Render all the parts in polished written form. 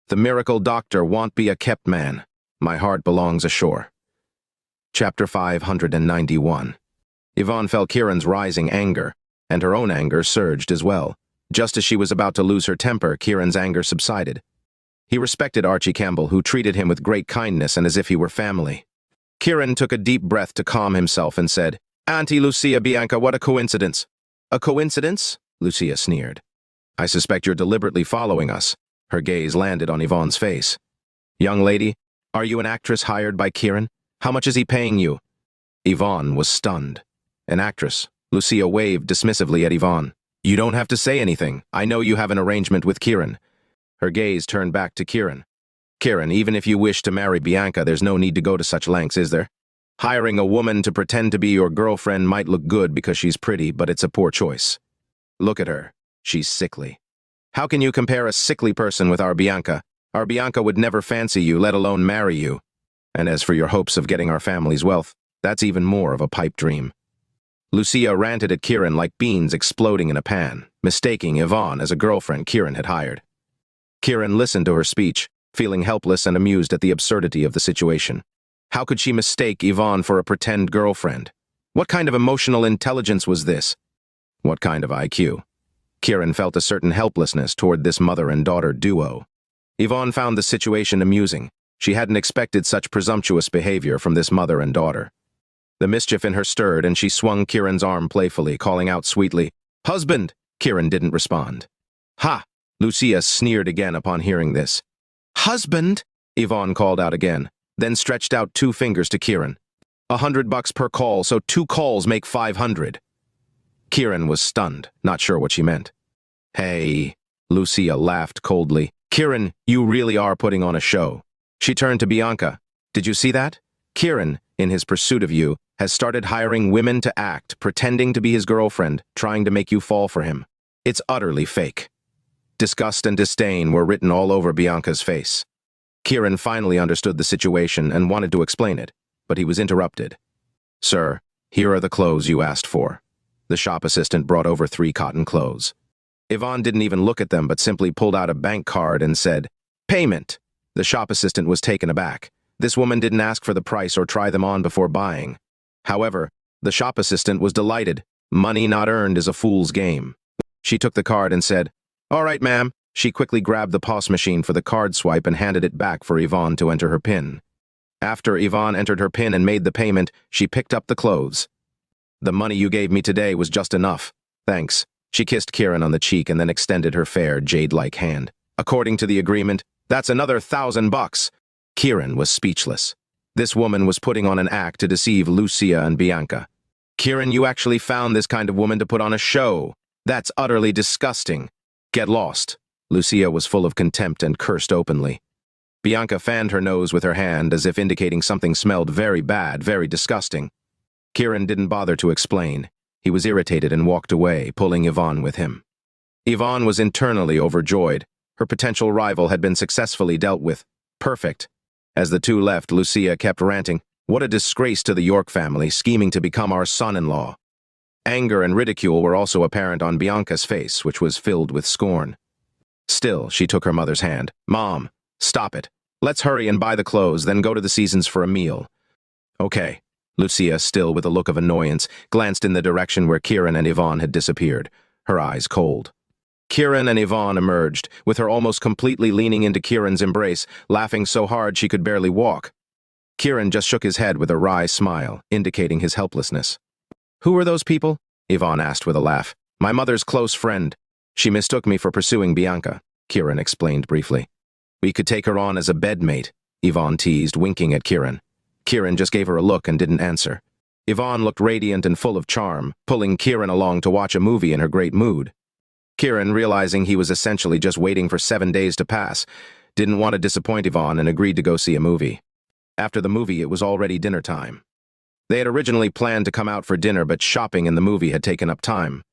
The miracle doctor won't be a kept man. My heart belongs ashore. Chapter 591. Yvonne felt Kieran's rising anger, and her own anger surged as well. Just as she was about to lose her temper, Kieran's anger subsided. He respected Archie Campbell, who treated him with great kindness and as if he were family. Kieran took a deep breath to calm himself and said, "Auntie Lucia Bianca, what a coincidence." "A coincidence?" Lucia sneered. "I suspect you're deliberately following us." Her gaze landed on Yvonne's face. "Young lady, are you an actress hired by Kieran? How much is he paying you?" Yvonne was stunned. "An actress?" Lucia waved dismissively at Yvonne. "You don't have to say anything. I know you have an arrangement with Kieran." Her gaze turned back to Kieran. "Kieran, even if you wish to marry Bianca, there's no need to go to such lengths, is there? Hiring a woman to pretend to be your girlfriend might look good because she's pretty, but it's a poor choice. Look at her. She's sickly. How can you compare a sickly person with our Bianca? Our Bianca would never fancy you, let alone marry you. And as for your hopes of getting our family's wealth, that's even more of a pipe dream." Lucia ranted at Kieran like beans exploding in a pan, mistaking Yvonne as a girlfriend Kieran had hired. Kieran listened to her speech, feeling helpless and amused at the absurdity of the situation. How could she mistake Yvonne for a pretend girlfriend? What kind of emotional intelligence was this? What kind of IQ? Kieran felt a certain helplessness toward this mother and daughter duo. Yvonne found the situation amusing. She hadn't expected such presumptuous behavior from this mother and daughter. The mischief in her stirred, and she swung Kieran's arm playfully, calling out sweetly, "Husband!" Kieran didn't respond. "Ha!" Lucia sneered again upon hearing this. "Husband!" Yvonne called out again, then stretched out 2 fingers to Kieran. $100 per call, so 2 calls make 500. Kieran was stunned, not sure what she meant. "Hey," Lucia laughed coldly. "Kieran, you really are putting on a show." She turned to Bianca. "Did you see that? Kieran, in his pursuit of you, has started hiring women to act, pretending to be his girlfriend, trying to make you fall for him. It's utterly fake." Disgust and disdain were written all over Bianca's face. Kieran finally understood the situation and wanted to explain it, but he was interrupted. "Sir, here are the clothes you asked for." The shop assistant brought over 3 cotton clothes. Yvonne didn't even look at them but simply pulled out a bank card and said, "Payment." The shop assistant was taken aback. This woman didn't ask for the price or try them on before buying. However, the shop assistant was delighted. Money not earned is a fool's game. She took the card and said, "All right, ma'am." She quickly grabbed the POS machine for the card swipe and handed it back for Yvonne to enter her PIN. After Yvonne entered her PIN and made the payment, she picked up the clothes. "The money you gave me today was just enough. Thanks." She kissed Kieran on the cheek and then extended her fair, jade-like hand. "According to the agreement, that's another $1,000. Kieran was speechless. This woman was putting on an act to deceive Lucia and Bianca. "Kieran, you actually found this kind of woman to put on a show. That's utterly disgusting. Get lost." Lucia was full of contempt and cursed openly. Bianca fanned her nose with her hand as if indicating something smelled very bad, very disgusting. Kieran didn't bother to explain. He was irritated and walked away, pulling Yvonne with him. Yvonne was internally overjoyed. Her potential rival had been successfully dealt with. Perfect. As the two left, Lucia kept ranting, "What a disgrace to the York family, scheming to become our son-in-law." Anger and ridicule were also apparent on Bianca's face, which was filled with scorn. Still, she took her mother's hand. "Mom, stop it. Let's hurry and buy the clothes, then go to the Seasons for a meal." "Okay." Lucia, still with a look of annoyance, glanced in the direction where Kieran and Yvonne had disappeared, her eyes cold. Kieran and Yvonne emerged, with her almost completely leaning into Kieran's embrace, laughing so hard she could barely walk. Kieran just shook his head with a wry smile, indicating his helplessness. "Who are those people?" Yvonne asked with a laugh. "My mother's close friend. She mistook me for pursuing Bianca," Kieran explained briefly. "We could take her on as a bedmate," Yvonne teased, winking at Kieran. Kieran just gave her a look and didn't answer. Yvonne looked radiant and full of charm, pulling Kieran along to watch a movie in her great mood. Kieran, realizing he was essentially just waiting for 7 days to pass, didn't want to disappoint Yvonne and agreed to go see a movie. After the movie, it was already dinner time. They had originally planned to come out for dinner, but shopping in the movie had taken up time.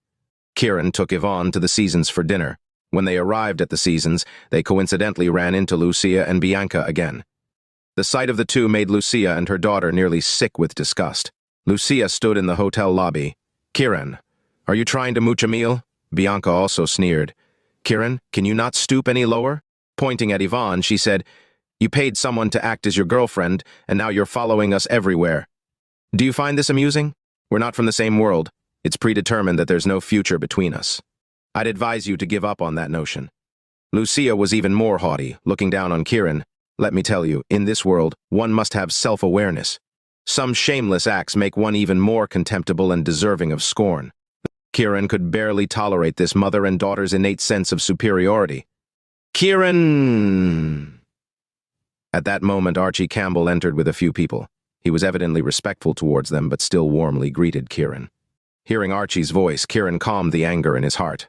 Kieran took Yvonne to the Seasons for dinner. When they arrived at the Seasons, they coincidentally ran into Lucia and Bianca again. The sight of the two made Lucia and her daughter nearly sick with disgust. Lucia stood in the hotel lobby. "Kieran, are you trying to mooch a meal?" Bianca also sneered. "Kieran, can you not stoop any lower?" Pointing at Yvonne, she said, "You paid someone to act as your girlfriend, and now you're following us everywhere. Do you find this amusing? We're not from the same world. It's predetermined that there's no future between us. I'd advise you to give up on that notion." Lucia was even more haughty, looking down on Kieran. "Let me tell you, in this world, one must have self-awareness. Some shameless acts make one even more contemptible and deserving of scorn." Kieran could barely tolerate this mother and daughter's innate sense of superiority. "Kieran!" At that moment, Archie Campbell entered with a few people. He was evidently respectful towards them, but still warmly greeted Kieran. Hearing Archie's voice, Kieran calmed the anger in his heart.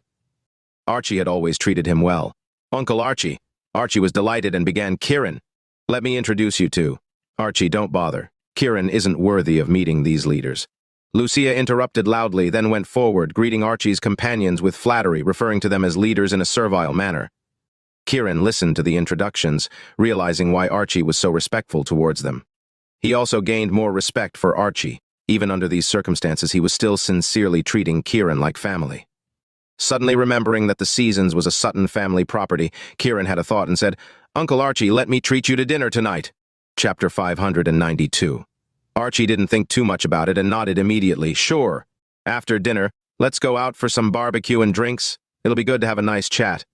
Archie had always treated him well. "Uncle Archie." Archie was delighted and began, "Kieran, let me introduce you to—" "Archie, don't bother. Kieran isn't worthy of meeting these leaders." Lucia interrupted loudly, then went forward, greeting Archie's companions with flattery, referring to them as leaders in a servile manner. Kieran listened to the introductions, realizing why Archie was so respectful towards them. He also gained more respect for Archie. Even under these circumstances, he was still sincerely treating Kieran like family. Suddenly remembering that the Seasons was a Sutton family property, Kieran had a thought and said, "Uncle Archie, let me treat you to dinner tonight." Chapter 592. Archie didn't think too much about it and nodded immediately. "Sure. After dinner, let's go out for some barbecue and drinks. It'll be good to have a nice chat."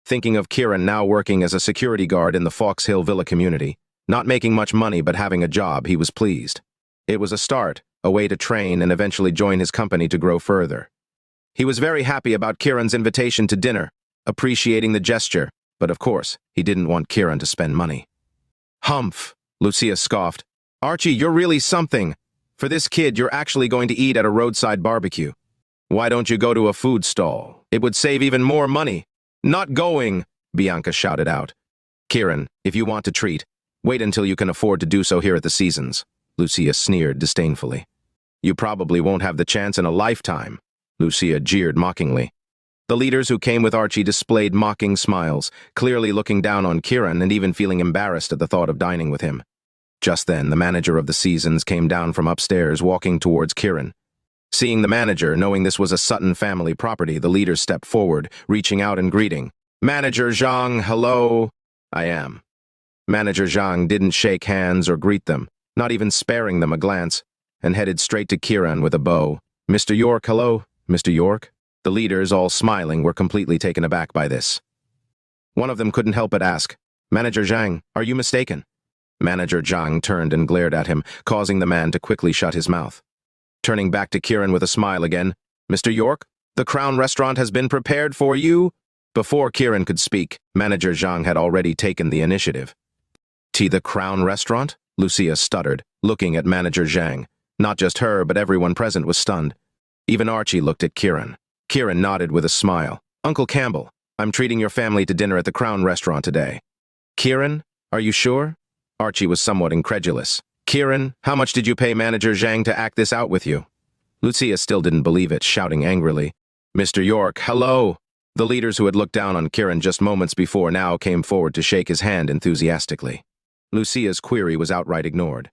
Thinking of Kieran now working as a security guard in the Fox Hill Villa community, not making much money but having a job, he was pleased. It was a start, a way to train and eventually join his company to grow further. He was very happy about Kieran's invitation to dinner, appreciating the gesture, but of course, he didn't want Kieran to spend money. "Humph," Lucia scoffed. "Archie, you're really something. For this kid, you're actually going to eat at a roadside barbecue. Why don't you go to a food stall? It would save even more money." "Not going," Bianca shouted out. "Kieran, if you want to treat, wait until you can afford to do so here at the Seasons," Lucia sneered disdainfully. "You probably won't have the chance in a lifetime," Lucia jeered mockingly. The leaders who came with Archie displayed mocking smiles, clearly looking down on Kieran and even feeling embarrassed at the thought of dining with him. Just then, the manager of the Seasons came down from upstairs, walking towards Kieran. Seeing the manager, knowing this was a Sutton family property, the leaders stepped forward, reaching out and greeting. "Manager Zhang, hello." "I am." Manager Zhang didn't shake hands or greet them, not even sparing them a glance, and headed straight to Kieran with a bow. "Mr. York, hello." "Mr. York?" The leaders, all smiling, were completely taken aback by this. One of them couldn't help but ask, "Manager Zhang, are you mistaken?" Manager Zhang turned and glared at him, causing the man to quickly shut his mouth. Turning back to Kieran with a smile again, "Mr. York, the Crown Restaurant has been prepared for you." Before Kieran could speak, Manager Zhang had already taken the initiative. The Crown Restaurant?" Lucia stuttered, looking at Manager Zhang. Not just her, but everyone present was stunned. Even Archie looked at Kieran. Kieran nodded with a smile. "Uncle Campbell, I'm treating your family to dinner at the Crown Restaurant today." "Kieran, are you sure?" Archie was somewhat incredulous. "Kieran, how much did you pay Manager Zhang to act this out with you?" Lucia still didn't believe it, shouting angrily, "Mr. York, hello!" The leaders who had looked down on Kieran just moments before now came forward to shake his hand enthusiastically. Lucia's query was outright ignored.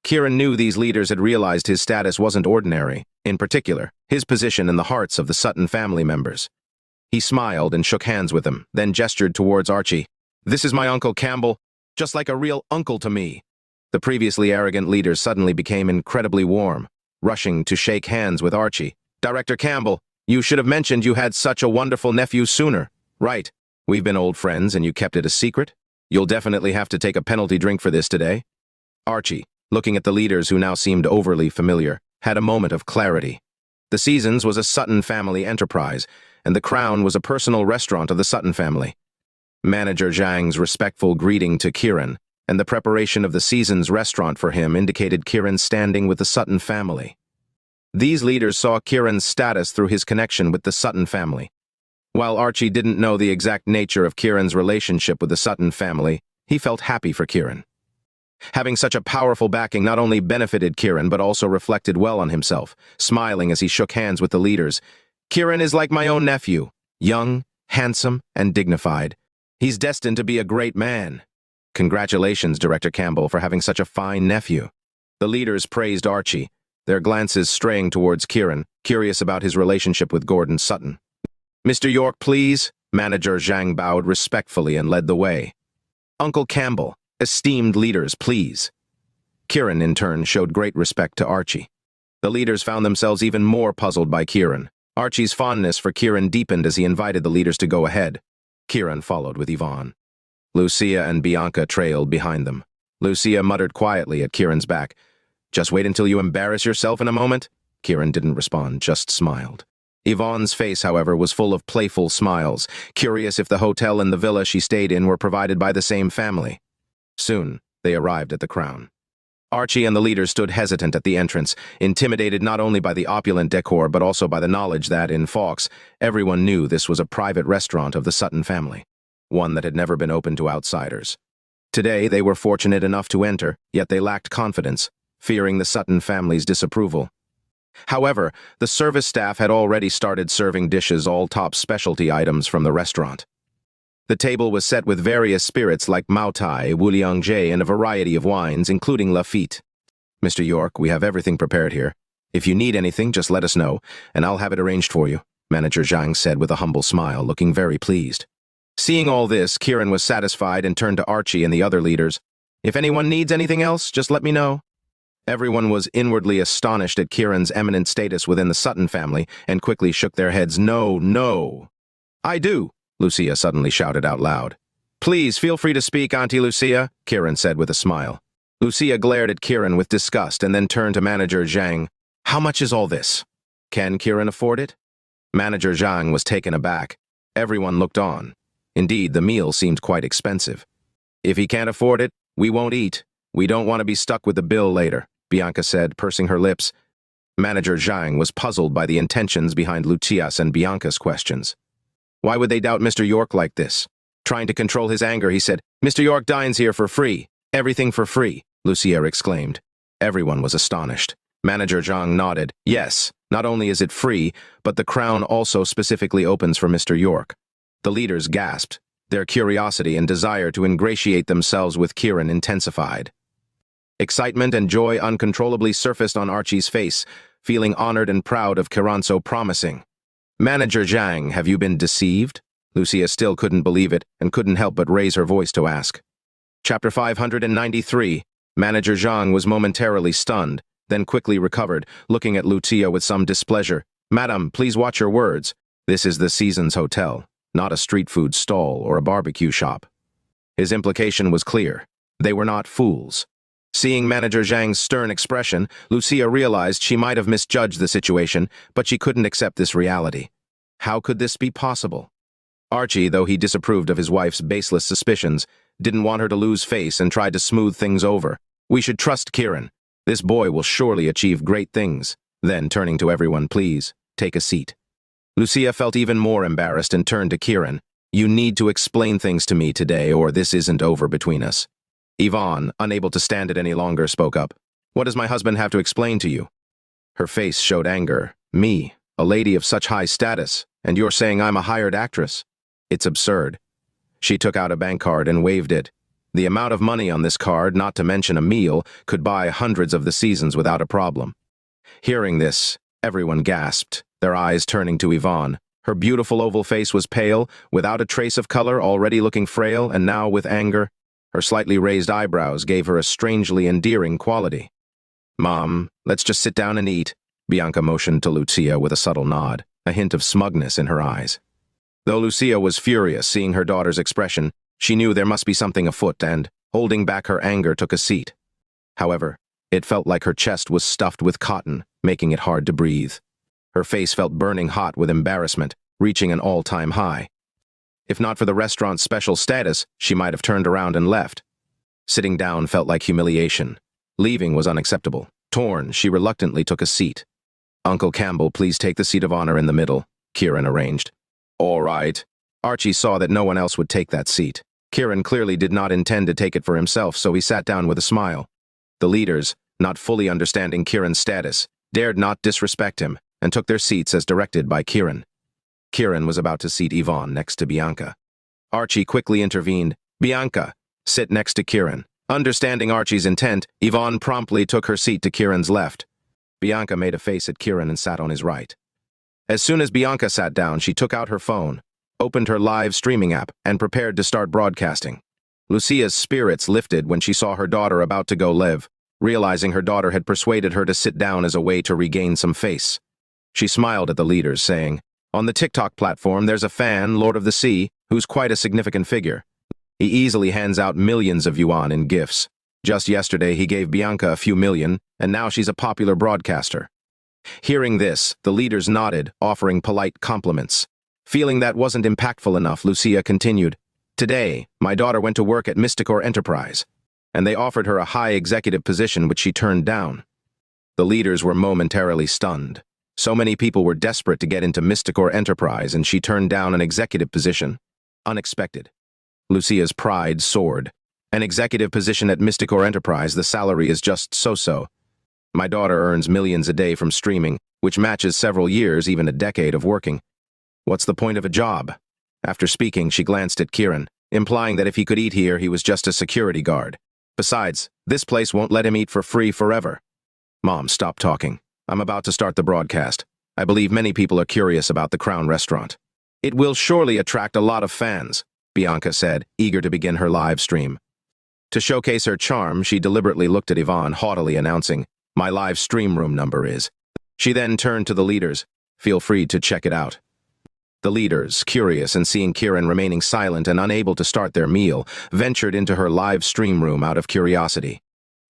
Kieran knew these leaders had realized his status wasn't ordinary, in particular, his position in the hearts of the Sutton family members. He smiled and shook hands with them, then gestured towards Archie. "This is my Uncle Campbell, just like a real uncle to me." The previously arrogant leaders suddenly became incredibly warm, rushing to shake hands with Archie. "Director Campbell, you should have mentioned you had such a wonderful nephew sooner." "Right. We've been old friends and you kept it a secret? You'll definitely have to take a penalty drink for this today." Archie, looking at the leaders who now seemed overly familiar, had a moment of clarity. The Seasons was a Sutton family enterprise, and the Crown was a personal restaurant of the Sutton family. Manager Zhang's respectful greeting to Kieran and the preparation of the Seasons restaurant for him indicated Kieran's standing with the Sutton family. These leaders saw Kieran's status through his connection with the Sutton family. While Archie didn't know the exact nature of Kieran's relationship with the Sutton family, he felt happy for Kieran. Having such a powerful backing not only benefited Kieran but also reflected well on himself, smiling as he shook hands with the leaders. "Kieran is like my own nephew, young, handsome, and dignified. He's destined to be a great man. Congratulations, Director Campbell, for having such a fine nephew." The leaders praised Archie, their glances straying towards Kieran, curious about his relationship with Gordon Sutton. "Mr. York, please," Manager Zhang bowed respectfully and led the way. Uncle Campbell, esteemed leaders, please. Kieran, in turn, showed great respect to Archie. The leaders found themselves even more puzzled by Kieran. Archie's fondness for Kieran deepened as he invited the leaders to go ahead. Kieran followed with Yvonne. Lucia and Bianca trailed behind them. Lucia muttered quietly at Kieran's back. "Just wait until you embarrass yourself in a moment?" Kieran didn't respond, just smiled. Yvonne's face, however, was full of playful smiles, curious if the hotel and the villa she stayed in were provided by the same family. Soon, they arrived at the Crown. Archie and the leaders stood hesitant at the entrance, intimidated not only by the opulent decor but also by the knowledge that, in Fawkes, everyone knew this was a private restaurant of the Sutton family, one that had never been open to outsiders. Today, they were fortunate enough to enter, yet they lacked confidence, fearing the Sutton family's disapproval. However, the service staff had already started serving dishes, all top specialty items from the restaurant. The table was set with various spirits like Mao Tai, Wuliangje, and a variety of wines, including Lafite. "Mr. York, we have everything prepared here. If you need anything, just let us know, and I'll have it arranged for you," Manager Zhang said with a humble smile, looking very pleased. Seeing all this, Kieran was satisfied and turned to Archie and the other leaders. "If anyone needs anything else, just let me know." Everyone was inwardly astonished at Kieran's eminent status within the Sutton family and quickly shook their heads. "No, no." "I do," Lucia suddenly shouted out loud. "Please, feel free to speak, Auntie Lucia," Kieran said with a smile. Lucia glared at Kieran with disgust and then turned to Manager Zhang. "How much is all this? Can Kieran afford it?" Manager Zhang was taken aback. Everyone looked on. Indeed, the meal seemed quite expensive. "If he can't afford it, we won't eat. We don't want to be stuck with the bill later," Bianca said, pursing her lips. Manager Zhang was puzzled by the intentions behind Lucia's and Bianca's questions. Why would they doubt Mr. York like this? Trying to control his anger, he said, "Mr. York dines here for free. Everything for free," Lucia exclaimed. Everyone was astonished. Manager Zhang nodded. "Yes, not only is it free, but the Crown also specifically opens for Mr. York." The leaders gasped. Their curiosity and desire to ingratiate themselves with Kieran intensified. Excitement and joy uncontrollably surfaced on Archie's face, feeling honored and proud of Kieran so promising. "Manager Zhang, have you been deceived?" Lucia still couldn't believe it and couldn't help but raise her voice to ask. Chapter 593. Manager Zhang was momentarily stunned, then quickly recovered, looking at Lucia with some displeasure. "Madam, please watch your words. This is the Seasons Hotel, not a street food stall or a barbecue shop." His implication was clear. They were not fools. Seeing Manager Zhang's stern expression, Lucia realized she might have misjudged the situation, but she couldn't accept this reality. How could this be possible? Archie, though he disapproved of his wife's baseless suspicions, didn't want her to lose face and tried to smooth things over. "We should trust Kieran. This boy will surely achieve great things." Then, turning to everyone, "Please, take a seat." Lucia felt even more embarrassed and turned to Kieran. "You need to explain things to me today, or this isn't over between us." Yvonne, unable to stand it any longer, spoke up. "What does my husband have to explain to you?" Her face showed anger. "Me, a lady of such high status, and you're saying I'm a hired actress? It's absurd." She took out a bank card and waved it. The amount of money on this card, not to mention a meal, could buy hundreds of the seasons without a problem. Hearing this, everyone gasped, their eyes turning to Yvonne. Her beautiful oval face was pale, without a trace of color, already looking frail, and now with anger. Her slightly raised eyebrows gave her a strangely endearing quality. "Mom, let's just sit down and eat," Bianca motioned to Lucia with a subtle nod, a hint of smugness in her eyes. Though Lucia was furious seeing her daughter's expression, she knew there must be something afoot and, holding back her anger, took a seat. However, it felt like her chest was stuffed with cotton, making it hard to breathe. Her face felt burning hot with embarrassment, reaching an all-time high. If not for the restaurant's special status, she might have turned around and left. Sitting down felt like humiliation. Leaving was unacceptable. Torn, she reluctantly took a seat. "Uncle Campbell, please take the seat of honor in the middle," Kieran arranged. "All right." Archie saw that no one else would take that seat. Kieran clearly did not intend to take it for himself, so he sat down with a smile. The leaders, not fully understanding Kieran's status, dared not disrespect him and took their seats as directed by Kieran. Kieran was about to seat Yvonne next to Bianca. Archie quickly intervened. "Bianca, sit next to Kieran." Understanding Archie's intent, Yvonne promptly took her seat to Kieran's left. Bianca made a face at Kieran and sat on his right. As soon as Bianca sat down, she took out her phone. opened her live streaming app, and prepared to start broadcasting. Lucia's spirits lifted when she saw her daughter about to go live, realizing her daughter had persuaded her to sit down as a way to regain some face. She smiled at the leaders, saying, "On the TikTok platform, there's a fan, Lord of the Sea, who's quite a significant figure. He easily hands out millions of yuan in gifts. Just yesterday, he gave Bianca a few million, and now she's a popular broadcaster." Hearing this, the leaders nodded, offering polite compliments. Feeling that wasn't impactful enough, Lucia continued, "Today, my daughter went to work at Mysticor Enterprise, and they offered her a high executive position which she turned down." The leaders were momentarily stunned. So many people were desperate to get into Mysticor Enterprise, and she turned down an executive position. Unexpected. Lucia's pride soared. An executive position at Mysticor Enterprise, the salary is just so-so. My daughter earns millions a day from streaming, which matches several years, even a decade of working. What's the point of a job? After speaking, she glanced at Kieran, implying that if he could eat here, he was just a security guard. Besides, this place won't let him eat for free forever. Mom, stop talking. I'm about to start the broadcast. I believe many people are curious about the Crown Restaurant. It will surely attract a lot of fans, Bianca said, eager to begin her live stream. To showcase her charm, she deliberately looked at Yvonne, haughtily announcing, "My live stream room number is." She then turned to the leaders. "Feel free to check it out." The leaders, curious and seeing Kieran remaining silent and unable to start their meal, ventured into her live stream room out of curiosity.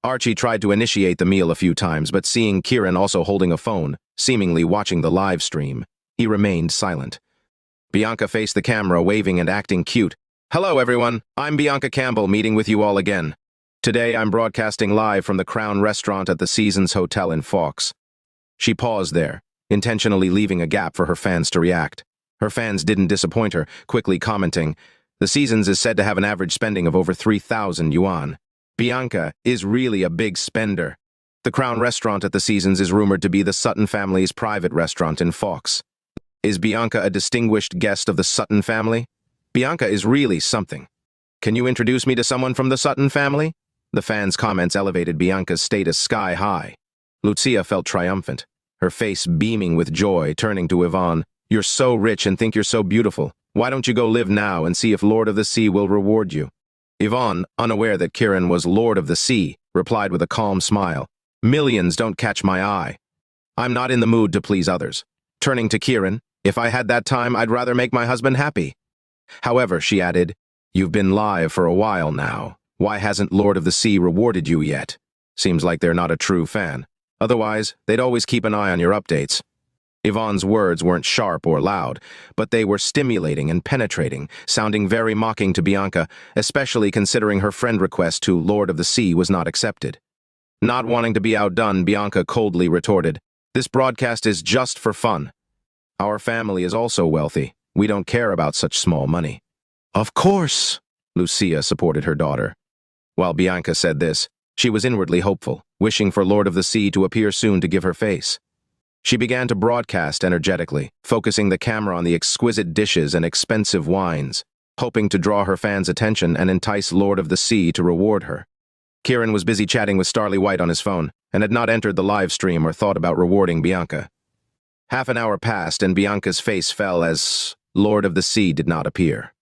Archie tried to initiate the meal a few times, but seeing Kieran also holding a phone, seemingly watching the live stream, he remained silent. Bianca faced the camera, waving and acting cute. "Hello, everyone. I'm Bianca Campbell, meeting with you all again. Today, I'm broadcasting live from the Crown Restaurant at the Seasons Hotel in Fawkes." She paused there, intentionally leaving a gap for her fans to react. Her fans didn't disappoint her, quickly commenting, "The Seasons is said to have an average spending of over 3,000 yuan. Bianca is really a big spender. The Crown Restaurant at the Seasons is rumored to be the Sutton family's private restaurant in Fawkes. Is Bianca a distinguished guest of the Sutton family? Bianca is really something. Can you introduce me to someone from the Sutton family?" The fans' comments elevated Bianca's status sky high. Lucia felt triumphant, her face beaming with joy, turning to Yvonne. "You're so rich and think you're so beautiful. Why don't you go live now and see if Lord of the Sea will reward you?" Yvonne, unaware that Kieran was Lord of the Sea, replied with a calm smile, "Millions don't catch my eye. I'm not in the mood to please others." Turning to Kieran, "If I had that time, I'd rather make my husband happy." However, she added, "You've been live for a while now. Why hasn't Lord of the Sea rewarded you yet? Seems like they're not a true fan. Otherwise, they'd always keep an eye on your updates." Yvonne's words weren't sharp or loud, but they were stimulating and penetrating, sounding very mocking to Bianca, especially considering her friend request to Lord of the Sea was not accepted. Not wanting to be outdone, Bianca coldly retorted, "This broadcast is just for fun. Our family is also wealthy. We don't care about such small money." "Of course," Lucia supported her daughter. While Bianca said this, she was inwardly hopeful, wishing for Lord of the Sea to appear soon to give her face. She began to broadcast energetically, focusing the camera on the exquisite dishes and expensive wines, hoping to draw her fans' attention and entice Lord of the Sea to reward her. Kieran was busy chatting with Starly White on his phone and had not entered the live stream or thought about rewarding Bianca. Half an hour passed and Bianca's face fell as Lord of the Sea did not appear.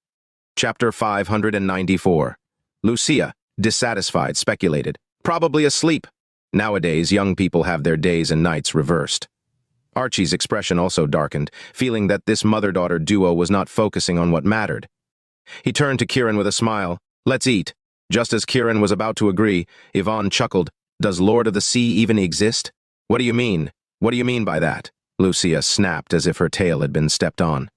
Chapter 594. Lucia, dissatisfied, speculated, "Probably asleep." Nowadays, young people have their days and nights reversed. Archie's expression also darkened, feeling that this mother-daughter duo was not focusing on what mattered. He turned to Kieran with a smile. "Let's eat." Just as Kieran was about to agree, Yvonne chuckled. "Does Lord of the Sea even exist?" "What do you mean? What do you mean by that?" Lucia snapped as if her tail had been stepped on.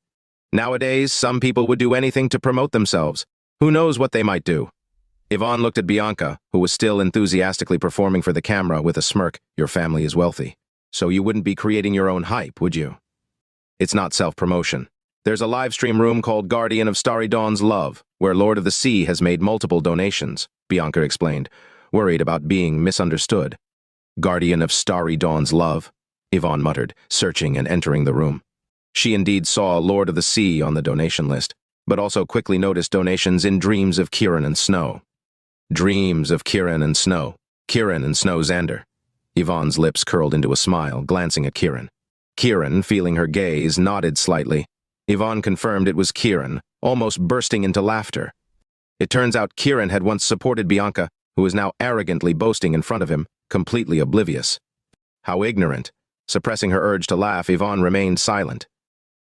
"Nowadays, some people would do anything to promote themselves. Who knows what they might do?" Yvonne looked at Bianca, who was still enthusiastically performing for the camera, with a smirk. "Your family is wealthy. So you wouldn't be creating your own hype, would you?" "It's not self-promotion. There's a live stream room called Guardian of Starry Dawn's Love, where Lord of the Sea has made multiple donations," Bianca explained, worried about being misunderstood. "Guardian of Starry Dawn's Love?" Yvonne muttered, searching and entering the room. She indeed saw Lord of the Sea on the donation list, but also quickly noticed donations in Dreams of Kieran and Snow. Dreams of Kieran and Snow. Kieran and Snow Xander. Yvonne's lips curled into a smile, glancing at Kieran. Kieran, feeling her gaze, nodded slightly. Yvonne confirmed it was Kieran, almost bursting into laughter. It turns out Kieran had once supported Bianca, who was now arrogantly boasting in front of him, completely oblivious. How ignorant. Suppressing her urge to laugh, Yvonne remained silent.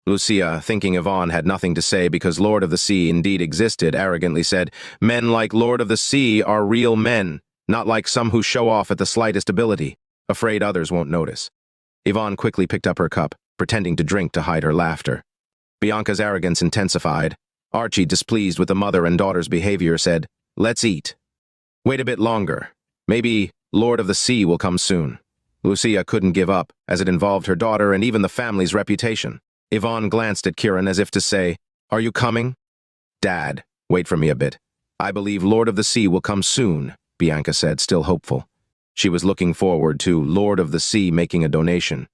Lucia, thinking Yvonne had nothing to say because Lord of the Sea indeed existed, arrogantly said, "Men like Lord of the Sea are real men, not like some who show off at the slightest ability, afraid others won't notice." Yvonne quickly picked up her cup, pretending to drink to hide her laughter. Bianca's arrogance intensified. Archie, displeased with the mother and daughter's behavior, said, "Let's eat. Wait a bit longer. Maybe Lord of the Sea will come soon." Lucia couldn't give up, as it involved her daughter and even the family's reputation. Yvonne glanced at Kieran as if to say, "Are you coming?" "Dad, wait for me a bit. I believe Lord of the Sea will come soon," Bianca said, still hopeful. She was looking forward to Lord of the Sea making a donation.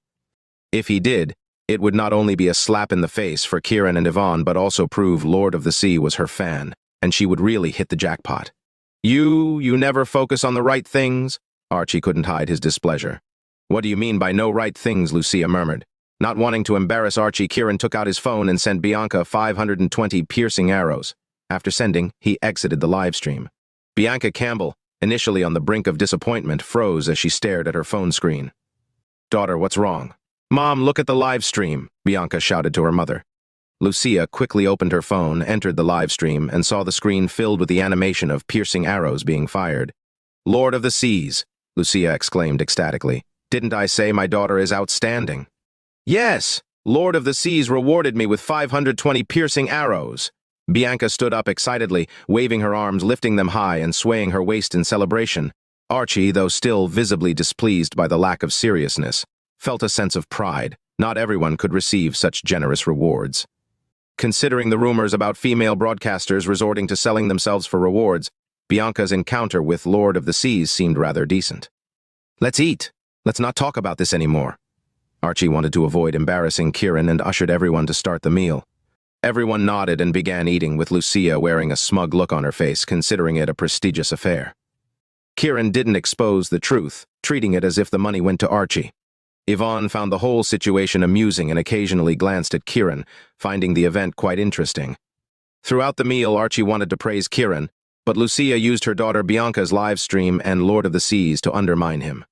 If he did, it would not only be a slap in the face for Kieran and Yvonne, but also prove Lord of the Sea was her fan, and she would really hit the jackpot. You never focus on the right things?" Archie couldn't hide his displeasure. "What do you mean by no right things?" Lucia murmured. Not wanting to embarrass Archie, Kieran took out his phone and sent Bianca 520 piercing arrows. After sending, he exited the live stream. Bianca Campbell, initially on the brink of disappointment, froze as she stared at her phone screen. "Daughter, what's wrong?" "Mom, look at the live stream," Bianca shouted to her mother. Lucia quickly opened her phone, entered the live stream, and saw the screen filled with the animation of piercing arrows being fired. "Lord of the Seas," Lucia exclaimed ecstatically. "Didn't I say my daughter is outstanding?" "Yes, Lord of the Seas rewarded me with 520 piercing arrows." Bianca stood up excitedly, waving her arms, lifting them high and swaying her waist in celebration. Archie, though still visibly displeased by the lack of seriousness, felt a sense of pride. Not everyone could receive such generous rewards. Considering the rumors about female broadcasters resorting to selling themselves for rewards, Bianca's encounter with Lord of the Seas seemed rather decent. "Let's eat. Let's not talk about this anymore." Archie wanted to avoid embarrassing Kieran and ushered everyone to start the meal. Everyone nodded and began eating, with Lucia wearing a smug look on her face, considering it a prestigious affair. Kieran didn't expose the truth, treating it as if the money went to Archie. Yvonne found the whole situation amusing and occasionally glanced at Kieran, finding the event quite interesting. Throughout the meal, Archie wanted to praise Kieran, but Lucia used her daughter Bianca's live stream and Lord of the Seas to undermine him.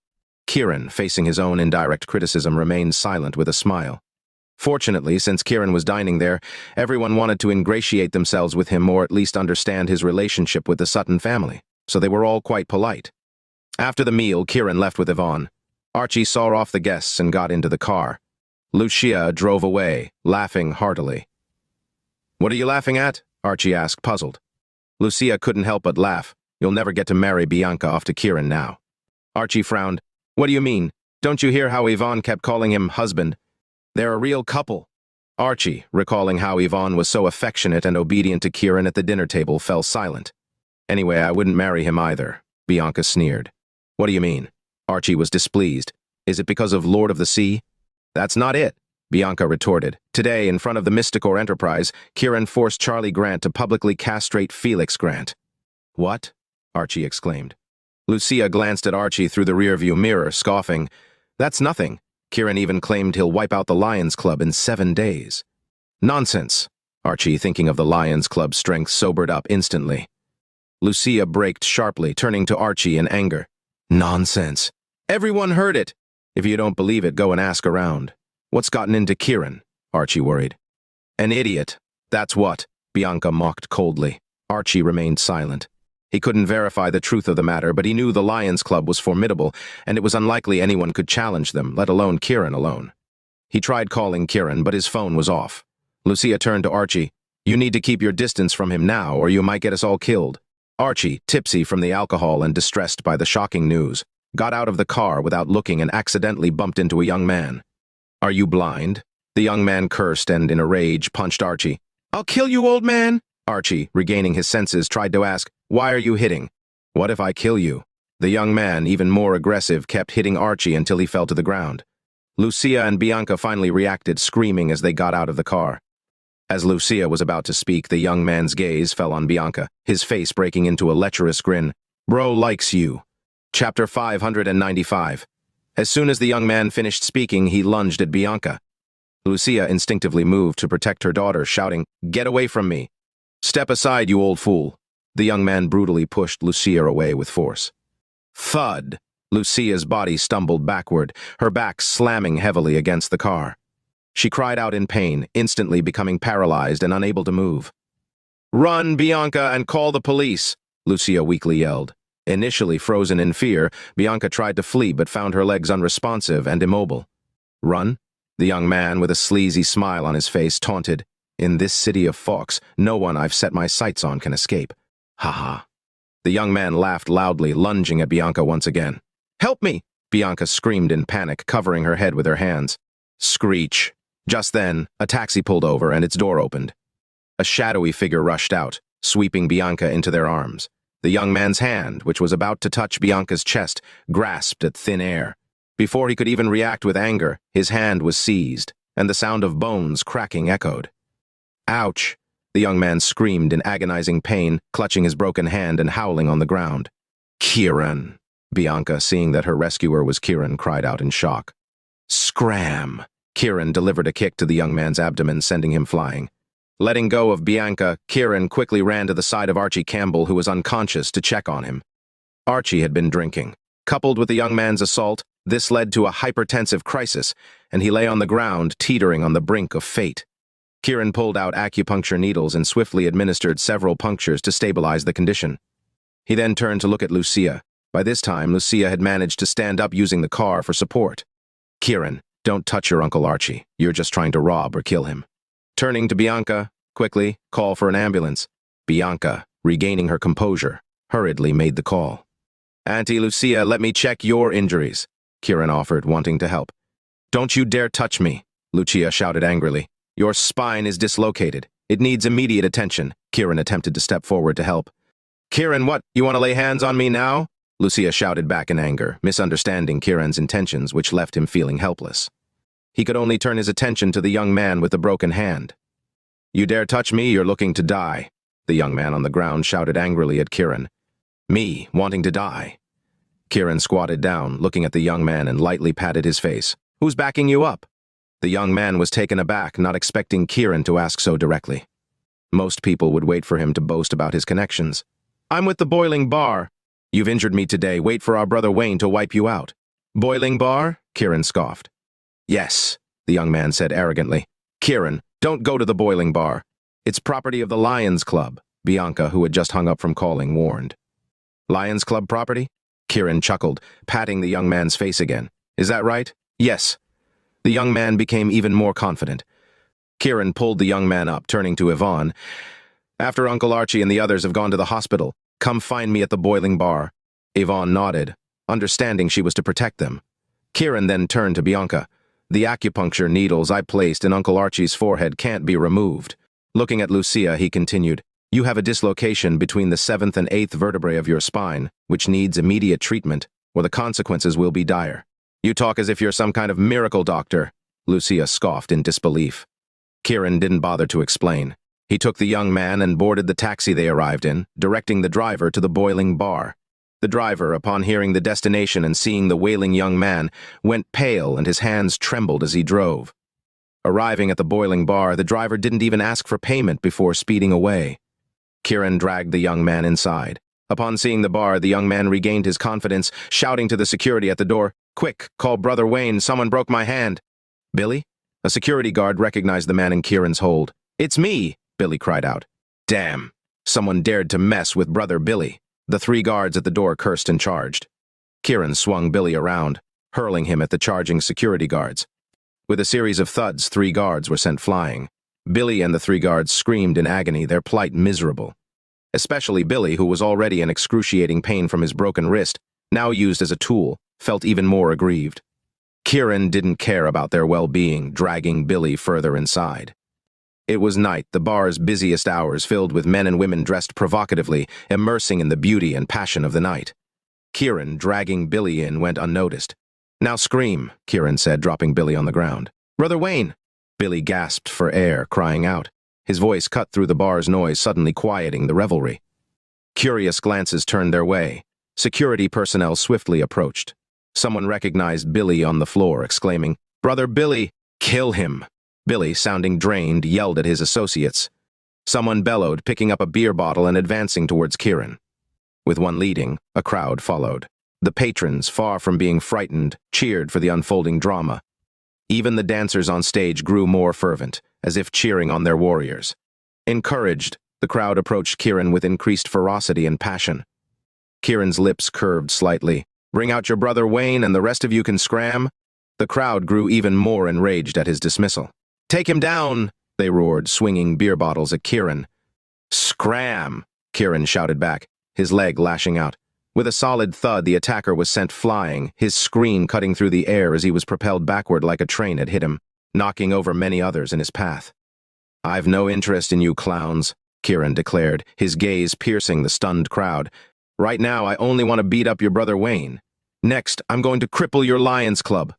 Kieran, facing his own indirect criticism, remained silent with a smile. Fortunately, since Kieran was dining there, everyone wanted to ingratiate themselves with him or at least understand his relationship with the Sutton family, so they were all quite polite. After the meal, Kieran left with Yvonne. Archie saw off the guests and got into the car. Lucia drove away, laughing heartily. "What are you laughing at?" Archie asked, puzzled. Lucia couldn't help but laugh. "You'll never get to marry Bianca off to Kieran now." Archie frowned. "What do you mean? Don't you hear how Yvonne kept calling him husband? They're a real couple." Archie, recalling how Yvonne was so affectionate and obedient to Kieran at the dinner table, fell silent. "Anyway, I wouldn't marry him either," Bianca sneered. "What do you mean?" Archie was displeased. "Is it because of Lord of the Sea?" "That's not it," Bianca retorted. "Today, in front of the Mysticor Enterprise, Kieran forced Charlie Grant to publicly castrate Felix Grant." "What?" Archie exclaimed. Lucia glanced at Archie through the rearview mirror, scoffing. "That's nothing. Kieran even claimed he'll wipe out the Lions Club in 7 days." "Nonsense." Archie, thinking of the Lions Club's strength, sobered up instantly. Lucia braked sharply, turning to Archie in anger. "Nonsense. Everyone heard it. If you don't believe it, go and ask around." "What's gotten into Kieran?" Archie worried. "An idiot. That's what," Bianca mocked coldly. Archie remained silent. He couldn't verify the truth of the matter, but he knew the Lions Club was formidable, and it was unlikely anyone could challenge them, let alone Kieran alone. He tried calling Kieran, but his phone was off. Lucia turned to Archie. "You need to keep your distance from him now, or you might get us all killed." Archie, tipsy from the alcohol and distressed by the shocking news, got out of the car without looking and accidentally bumped into a young man. "Are you blind?" The young man cursed and, in a rage, punched Archie. "I'll kill you, old man!" Archie, regaining his senses, tried to ask, "Why are you hitting?" "What if I kill you?" The young man, even more aggressive, kept hitting Archie until he fell to the ground. Lucia and Bianca finally reacted, screaming as they got out of the car. As Lucia was about to speak, the young man's gaze fell on Bianca, his face breaking into a lecherous grin. "Bro likes you." Chapter 595. As soon as the young man finished speaking, he lunged at Bianca. Lucia instinctively moved to protect her daughter, shouting, "Get away from me! Step aside, you old fool!" The young man brutally pushed Lucia away with force. Thud! Lucia's body stumbled backward, her back slamming heavily against the car. She cried out in pain, instantly becoming paralyzed and unable to move. "Run, Bianca, and call the police!" Lucia weakly yelled. Initially frozen in fear, Bianca tried to flee but found her legs unresponsive and immobile. "Run?" The young man, with a sleazy smile on his face, taunted. "In this city of Fox, no one I've set my sights on can escape. Ha ha." The young man laughed loudly, lunging at Bianca once again. "Help me!" Bianca screamed in panic, covering her head with her hands. Screech. Just then, a taxi pulled over and its door opened. A shadowy figure rushed out, sweeping Bianca into their arms. The young man's hand, which was about to touch Bianca's chest, grasped at thin air. Before he could even react with anger, his hand was seized, and the sound of bones cracking echoed. "Ouch!" The young man screamed in agonizing pain, clutching his broken hand and howling on the ground. "Kieran!" Bianca, seeing that her rescuer was Kieran, cried out in shock. "Scram!" Kieran delivered a kick to the young man's abdomen, sending him flying. Letting go of Bianca, Kieran quickly ran to the side of Archie Campbell, who was unconscious, to check on him. Archie had been drinking. Coupled with the young man's assault, this led to a hypertensive crisis, and he lay on the ground, teetering on the brink of fate. Kieran pulled out acupuncture needles and swiftly administered several punctures to stabilize the condition. He then turned to look at Lucia. By this time, Lucia had managed to stand up using the car for support. "Kieran, don't touch your Uncle Archie. You're just trying to rob or kill him." Turning to Bianca, quickly, call for an ambulance. Bianca, regaining her composure, hurriedly made the call. "Auntie Lucia, let me check your injuries," Kieran offered, wanting to help. "Don't you dare touch me," Lucia shouted angrily. "Your spine is dislocated. It needs immediate attention." Kieran attempted to step forward to help. "Kieran, what, you want to lay hands on me now?" Lucia shouted back in anger, misunderstanding Kieran's intentions, which left him feeling helpless. He could only turn his attention to the young man with the broken hand. "You dare touch me, you're looking to die," the young man on the ground shouted angrily at Kieran. "Me, wanting to die?" Kieran squatted down, looking at the young man, and lightly patted his face. "Who's backing you up?" The young man was taken aback, not expecting Kieran to ask so directly. Most people would wait for him to boast about his connections. "I'm with the Boiling Bar." "You've injured me today. Wait for our brother Wayne to wipe you out." "Boiling Bar?" Kieran scoffed. "Yes," the young man said arrogantly. "Kieran, don't go to the Boiling Bar. It's property of the Lions Club," Bianca, who had just hung up from calling, warned. "Lions Club property?" Kieran chuckled, patting the young man's face again. "Is that right?" "Yes." The young man became even more confident. Kieran pulled the young man up, turning to Yvonne. "After Uncle Archie and the others have gone to the hospital, come find me at the Boiling Bar." Yvonne nodded, understanding she was to protect them. Kieran then turned to Bianca. "The acupuncture needles I placed in Uncle Archie's forehead can't be removed." Looking at Lucia, he continued, "You have a dislocation between the 7th and 8th vertebrae of your spine, which needs immediate treatment, or the consequences will be dire." "You talk as if you're some kind of miracle doctor," Lucia scoffed in disbelief. Kieran didn't bother to explain. He took the young man and boarded the taxi they arrived in, directing the driver to the Boiling Bar. The driver, upon hearing the destination and seeing the wailing young man, went pale and his hands trembled as he drove. Arriving at the Boiling Bar, the driver didn't even ask for payment before speeding away. Kieran dragged the young man inside. Upon seeing the bar, the young man regained his confidence, shouting to the security at the door, "Quick, call Brother Wayne, someone broke my hand." "Billy?" A security guard recognized the man in Kieran's hold. "It's me," Billy cried out. "Damn, someone dared to mess with Brother Billy." The 3 guards at the door cursed and charged. Kieran swung Billy around, hurling him at the charging security guards. With a series of thuds, 3 guards were sent flying. Billy and the 3 guards screamed in agony, their plight miserable. Especially Billy, who was already in excruciating pain from his broken wrist, now used as a tool, felt even more aggrieved. Kieran didn't care about their well-being, dragging Billy further inside. It was night, the bar's busiest hours, filled with men and women dressed provocatively, immersing in the beauty and passion of the night. Kieran, dragging Billy in, went unnoticed. "Now scream," Kieran said, dropping Billy on the ground. "Brother Wayne!" Billy gasped for air, crying out. His voice cut through the bar's noise, suddenly quieting the revelry. Curious glances turned their way. Security personnel swiftly approached. Someone recognized Billy on the floor, exclaiming, "Brother Billy, kill him!" Billy, sounding drained, yelled at his associates. Someone bellowed, picking up a beer bottle and advancing towards Kieran. With one leading, a crowd followed. The patrons, far from being frightened, cheered for the unfolding drama. Even the dancers on stage grew more fervent, as if cheering on their warriors. Encouraged, the crowd approached Kieran with increased ferocity and passion. Kieran's lips curved slightly. "Bring out your brother Wayne and the rest of you can scram." The crowd grew even more enraged at his dismissal. "Take him down!" they roared, swinging beer bottles at Kieran. "Scram!" Kieran shouted back, his leg lashing out. With a solid thud, the attacker was sent flying, his scream cutting through the air as he was propelled backward like a train had hit him, knocking over many others in his path. "I've no interest in you clowns," Kieran declared, his gaze piercing the stunned crowd. "Right now, I only want to beat up your brother Wayne. Next, I'm going to cripple your Lions Club."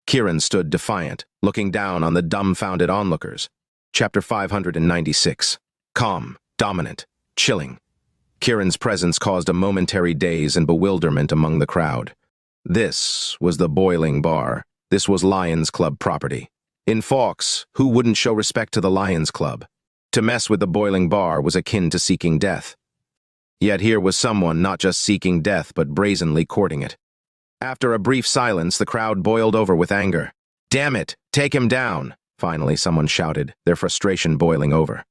Kieran stood defiant, looking down on the dumbfounded onlookers. Chapter 596. Calm, dominant, chilling. Kieran's presence caused a momentary daze and bewilderment among the crowd. This was the Boiling Bar. This was Lions Club property. In Fawkes, who wouldn't show respect to the Lions Club? To mess with the Boiling Bar was akin to seeking death. Yet here was someone not just seeking death but brazenly courting it. After a brief silence, the crowd boiled over with anger. "Damn it! Take him down!" Finally, someone shouted, their frustration boiling over.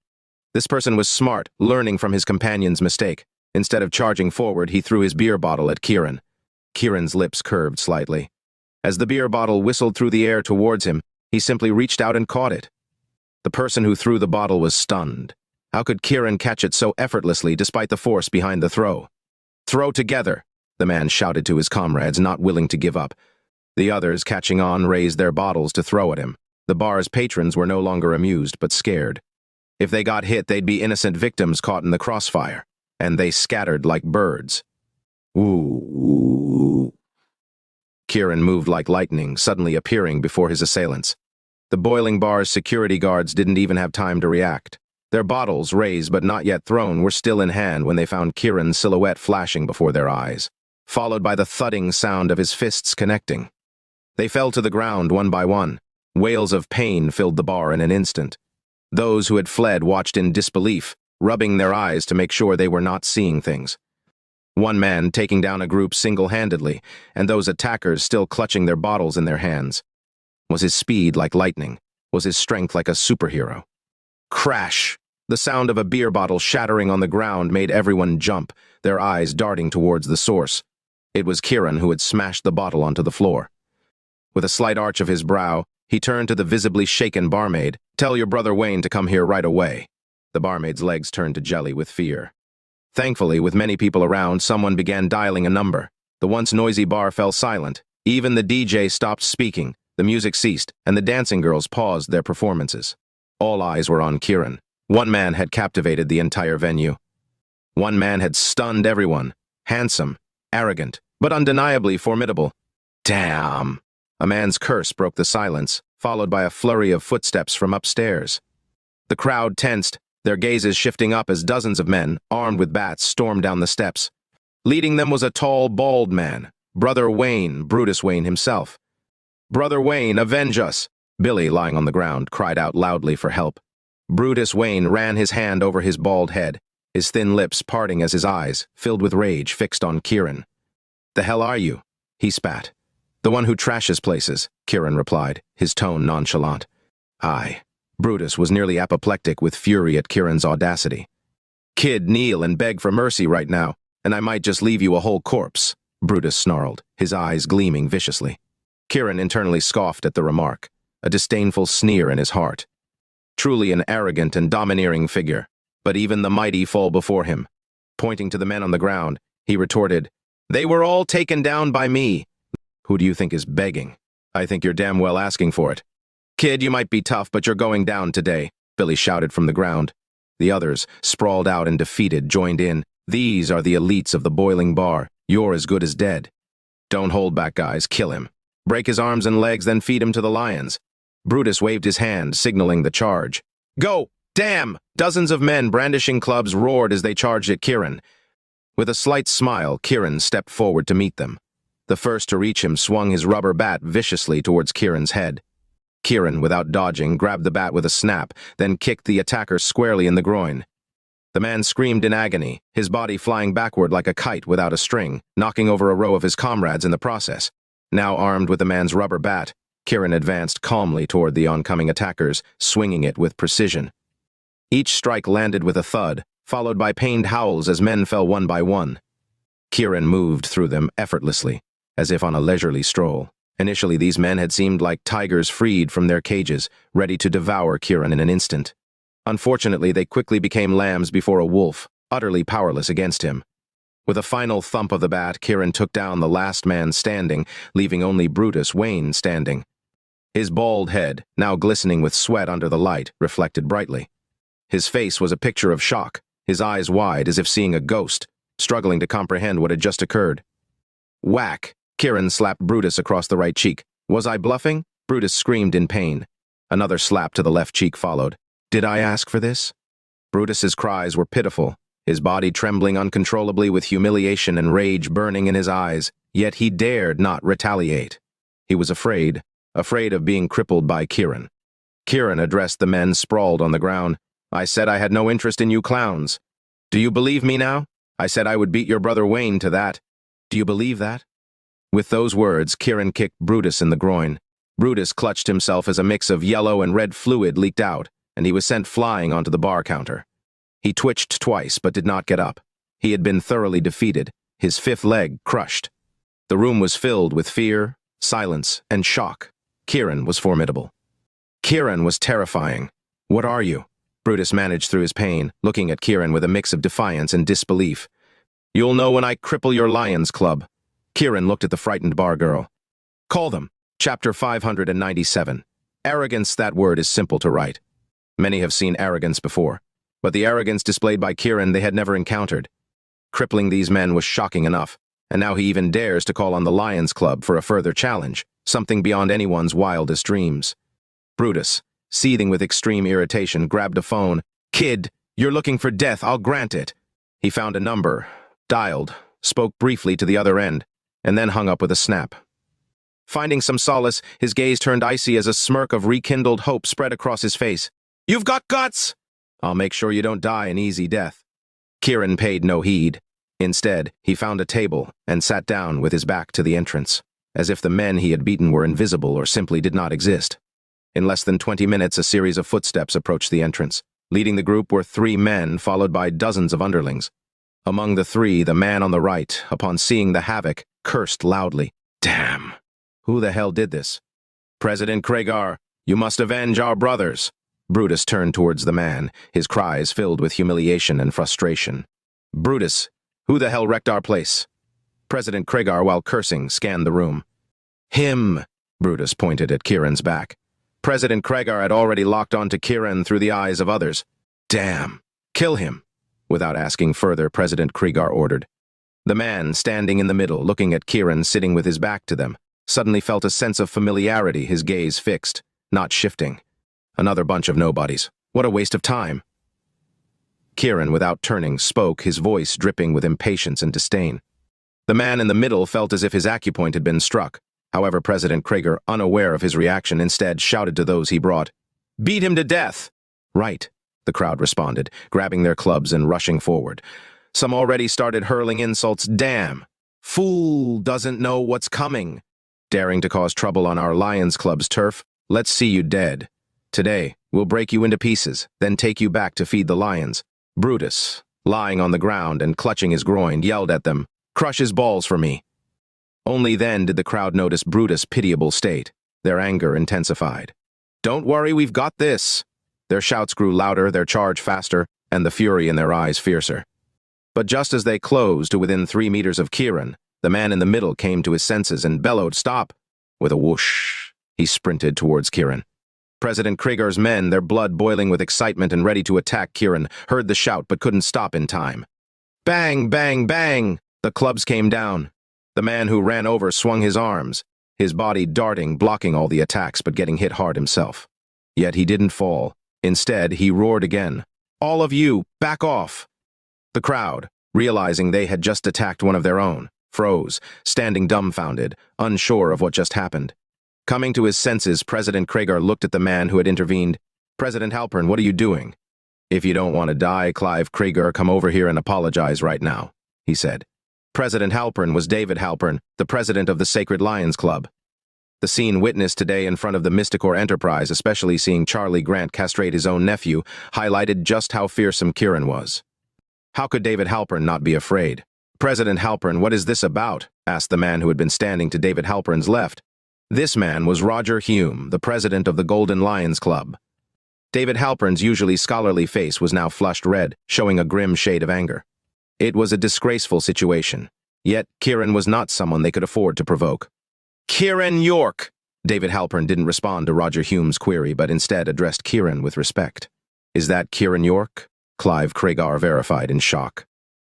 This person was smart, learning from his companion's mistake. Instead of charging forward, he threw his beer bottle at Kieran. Kieran's lips curved slightly. As the beer bottle whistled through the air towards him, he simply reached out and caught it. The person who threw the bottle was stunned. How could Kieran catch it so effortlessly despite the force behind the throw? "Throw together!" the man shouted to his comrades, not willing to give up. The others, catching on, raised their bottles to throw at him. The bar's patrons were no longer amused, but scared. If they got hit, they'd be innocent victims caught in the crossfire, and they scattered like birds. Ooh. Kieran moved like lightning, suddenly appearing before his assailants. The Boiling Bar's security guards didn't even have time to react. Their bottles, raised but not yet thrown, were still in hand when they found Kieran's silhouette flashing before their eyes, followed by the thudding sound of his fists connecting. They fell to the ground one by one. Wails of pain filled the bar in an instant. Those who had fled watched in disbelief, rubbing their eyes to make sure they were not seeing things. One man taking down a group single-handedly, and those attackers still clutching their bottles in their hands. Was his speed like lightning? Was his strength like a superhero? Crash! The sound of a beer bottle shattering on the ground made everyone jump, their eyes darting towards the source. It was Kieran who had smashed the bottle onto the floor. With a slight arch of his brow, he turned to the visibly shaken barmaid. "Tell your brother Wayne to come here right away." The barmaid's legs turned to jelly with fear. Thankfully, with many people around, someone began dialing a number. The once noisy bar fell silent. Even the DJ stopped speaking, the music ceased, and the dancing girls paused their performances. All eyes were on Kieran. One man had captivated the entire venue. One man had stunned everyone. Handsome, arrogant, but undeniably formidable. Damn! A man's curse broke the silence, followed by a flurry of footsteps from upstairs. The crowd tensed, their gazes shifting up as dozens of men, armed with bats, stormed down the steps. Leading them was a tall, bald man, Brother Wayne, Brutus Wayne himself. "Brother Wayne, avenge us!" Billy, lying on the ground, cried out loudly for help. Brutus Wayne ran his hand over his bald head, his thin lips parting as his eyes, filled with rage, fixed on Kieran. "The hell are you?" he spat. "The one who trashes places," Kieran replied, his tone nonchalant. "Aye." Brutus was nearly apoplectic with fury at Kieran's audacity. "Kid, kneel and beg for mercy right now, and I might just leave you a whole corpse," Brutus snarled, his eyes gleaming viciously. Kieran internally scoffed at the remark, a disdainful sneer in his heart. Truly an arrogant and domineering figure, but even the mighty fall before him. Pointing to the men on the ground, he retorted, "They were all taken down by me." "Who do you think is begging?" "I think you're damn well asking for it." "Kid, you might be tough, but you're going down today," Billy shouted from the ground. The others, sprawled out and defeated, joined in. "These are the elites of the Boiling Bar. You're as good as dead. Don't hold back, guys. Kill him. Break his arms and legs, then feed him to the lions." Brutus waved his hand, signaling the charge. "Go! Damn!" Dozens of men brandishing clubs roared as they charged at Kieran. With a slight smile, Kieran stepped forward to meet them. The first to reach him swung his rubber bat viciously towards Kieran's head. Kieran, without dodging, grabbed the bat with a snap, then kicked the attacker squarely in the groin. The man screamed in agony, his body flying backward like a kite without a string, knocking over a row of his comrades in the process. Now armed with the man's rubber bat, Kieran advanced calmly toward the oncoming attackers, swinging it with precision. Each strike landed with a thud, followed by pained howls as men fell one by one. Kieran moved through them effortlessly, as if on a leisurely stroll. Initially, these men had seemed like tigers freed from their cages, ready to devour Kieran in an instant. Unfortunately, they quickly became lambs before a wolf, utterly powerless against him. With a final thump of the bat, Kieran took down the last man standing, leaving only Brutus Wayne standing. His bald head, now glistening with sweat under the light, reflected brightly. His face was a picture of shock, his eyes wide as if seeing a ghost, struggling to comprehend what had just occurred. Whack! Kieran slapped Brutus across the right cheek. Was I bluffing? Brutus screamed in pain. Another slap to the left cheek followed. Did I ask for this? Brutus's cries were pitiful, his body trembling uncontrollably with humiliation and rage burning in his eyes, yet he dared not retaliate. He was afraid of being crippled by Kieran. Kieran addressed the men sprawled on the ground. I said I had no interest in you clowns. Do you believe me now? I said I would beat your brother Wayne to that. Do you believe that? With those words, Kieran kicked Brutus in the groin. Brutus clutched himself as a mix of yellow and red fluid leaked out, and he was sent flying onto the bar counter. He twitched twice, but did not get up. He had been thoroughly defeated, his fifth leg crushed. The room was filled with fear, silence, and shock. Kieran was formidable. Kieran was terrifying. What are you? Brutus managed through his pain, looking at Kieran with a mix of defiance and disbelief. You'll know when I cripple your Lions Club. Kieran looked at the frightened bar girl. Call them. Chapter 597. Arrogance, that word is simple to write. Many have seen arrogance before, but the arrogance displayed by Kieran they had never encountered. Crippling these men was shocking enough, and now he even dares to call on the Lions Club for a further challenge, something beyond anyone's wildest dreams. Brutus, seething with extreme irritation, grabbed a phone. Kid, you're looking for death, I'll grant it. He found a number, dialed, spoke briefly to the other end, and then hung up with a snap. Finding some solace, his gaze turned icy as a smirk of rekindled hope spread across his face. You've got guts! I'll make sure you don't die an easy death. Kieran paid no heed. Instead, he found a table and sat down with his back to the entrance, as if the men he had beaten were invisible or simply did not exist. In less than 20 minutes, a series of footsteps approached the entrance. Leading the group were 3 men, followed by dozens of underlings. Among the 3, the man on the right, upon seeing the havoc, cursed loudly. Damn! Who the hell did this? President Kragar, you must avenge our brothers. Brutus turned towards the man, his cries filled with humiliation and frustration. Brutus, who the hell wrecked our place? President Kragar, while cursing, scanned the room. Him! Brutus pointed at Kieran's back. President Kragar had already locked onto Kieran through the eyes of others. Damn! Kill him! Without asking further, President Kragar ordered. The man, standing in the middle, looking at Kieran sitting with his back to them, suddenly felt a sense of familiarity, his gaze fixed, not shifting. Another bunch of nobodies. What a waste of time. Kieran, without turning, spoke, his voice dripping with impatience and disdain. The man in the middle felt as if his acupoint had been struck. However, President Kragar, unaware of his reaction, instead shouted to those he brought, Beat him to death! Right, the crowd responded, grabbing their clubs and rushing forward. Some already started hurling insults. Damn! Fool doesn't know what's coming. Daring to cause trouble on our Lions Club's turf? Let's see you dead. Today, we'll break you into pieces, then take you back to feed the lions. Brutus, lying on the ground and clutching his groin, yelled at them, Crush his balls for me. Only then did the crowd notice Brutus' pitiable state. Their anger intensified. Don't worry, we've got this. Their shouts grew louder, their charge faster, and the fury in their eyes fiercer. But just as they closed to within 3 meters of Kieran, the man in the middle came to his senses and bellowed, Stop! With a whoosh, he sprinted towards Kieran. President Kragar's men, their blood boiling with excitement and ready to attack Kieran, heard the shout but couldn't stop in time. Bang, bang, bang! The clubs came down. The man who ran over swung his arms, his body darting, blocking all the attacks but getting hit hard himself. Yet he didn't fall. Instead, he roared again. All of you, back off! The crowd, realizing they had just attacked one of their own, froze, standing dumbfounded, unsure of what just happened. Coming to his senses, President Kragar looked at the man who had intervened. "President Halpern, what are you doing?" "If you don't want to die, Clive Kragar, come over here and apologize right now," he said. President Halpern was David Halpern, the president of the Sacred Lions Club. The scene witnessed today in front of the Mysticor Enterprise, especially seeing Charlie Grant castrate his own nephew, highlighted just how fearsome Kieran was. How could David Halpern not be afraid? "President Halpern, what is this about?" asked the man who had been standing to David Halpern's left. This man was Roger Hume, the president of the Golden Lions Club. David Halpern's usually scholarly face was now flushed red, showing a grim shade of anger. It was a disgraceful situation, yet Kieran was not someone they could afford to provoke. "Kieran York!" David Halpern didn't respond to Roger Hume's query, but instead addressed Kieran with respect. "Is that Kieran York?" Clive Kragar verified in shock.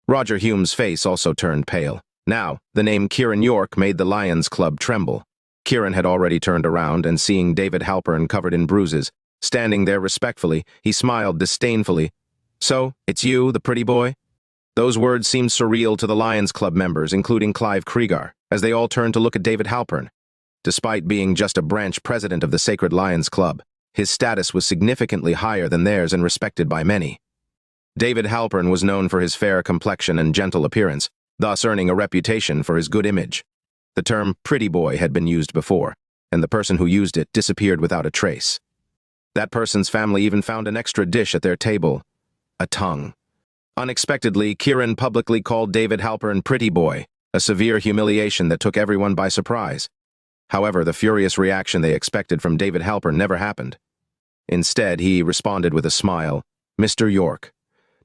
Roger Hume's face also turned pale. Now, the name Kieran York made the Lions Club tremble. Kieran had already turned around, and seeing David Halpern covered in bruises, standing there respectfully, he smiled disdainfully. "So, it's you, the pretty boy?" Those words seemed surreal to the Lions Club members, including Clive Kragar, as they all turned to look at David Halpern. Despite being just a branch president of the Sacred Lions Club, his status was significantly higher than theirs and respected by many. David Halpern was known for his fair complexion and gentle appearance, thus earning a reputation for his good image. The term pretty boy had been used before, and the person who used it disappeared without a trace. That person's family even found an extra dish at their table: a tongue. Unexpectedly, Kieran publicly called David Halpern pretty boy, a severe humiliation that took everyone by surprise. However, the furious reaction they expected from David Halpern never happened. Instead, he responded with a smile. "Mr. York."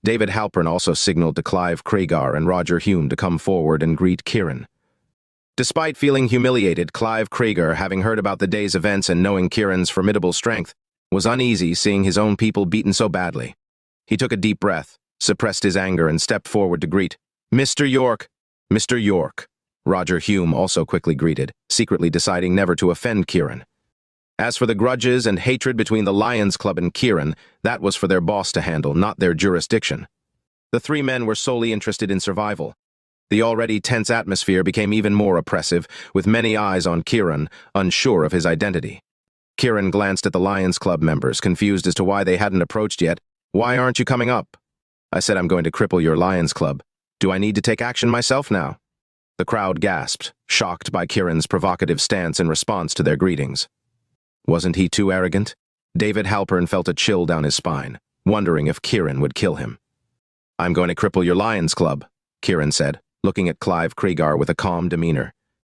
David Halpern also signaled to Clive Kragar and Roger Hume to come forward and greet Kieran. Despite feeling humiliated, Clive Kragar, having heard about the day's events and knowing Kieran's formidable strength, was uneasy seeing his own people beaten so badly. He took a deep breath, suppressed his anger, and stepped forward to greet. "Mr. York." "Mr. York." Roger Hume also quickly greeted, secretly deciding never to offend Kieran. As for the grudges and hatred between the Lions Club and Kieran, that was for their boss to handle, not their jurisdiction. The three men were solely interested in survival. The already tense atmosphere became even more oppressive, with many eyes on Kieran, unsure of his identity. Kieran glanced at the Lions Club members, confused as to why they hadn't approached yet. "Why aren't you coming up?" "I said I'm going to cripple your Lions Club. Do I need to take action myself now?" The crowd gasped, shocked by Kieran's provocative stance in response to their greetings. Wasn't he too arrogant? David Halpern felt a chill down his spine, wondering if Kieran would kill him. "I'm going to cripple your Lions Club," Kieran said, looking at Clive Kragar with a calm demeanor.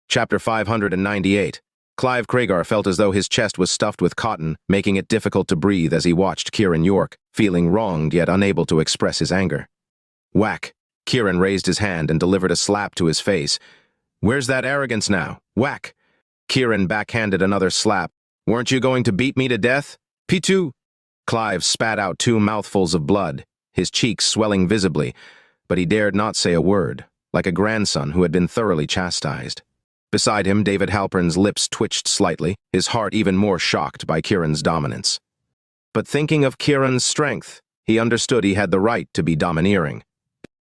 Chapter 598. Clive Kragar felt as though his chest was stuffed with cotton, making it difficult to breathe as he watched Kieran York, feeling wronged yet unable to express his anger. Whack! Kieran raised his hand and delivered a slap to his face. "Where's that arrogance now? Whack!" Kieran backhanded another slap. "Weren't you going to beat me to death? Pitu!" Clive spat out 2 mouthfuls of blood, his cheeks swelling visibly, but he dared not say a word, like a grandson who had been thoroughly chastised. Beside him, David Halpern's lips twitched slightly, his heart even more shocked by Kieran's dominance. But thinking of Kieran's strength, he understood he had the right to be domineering.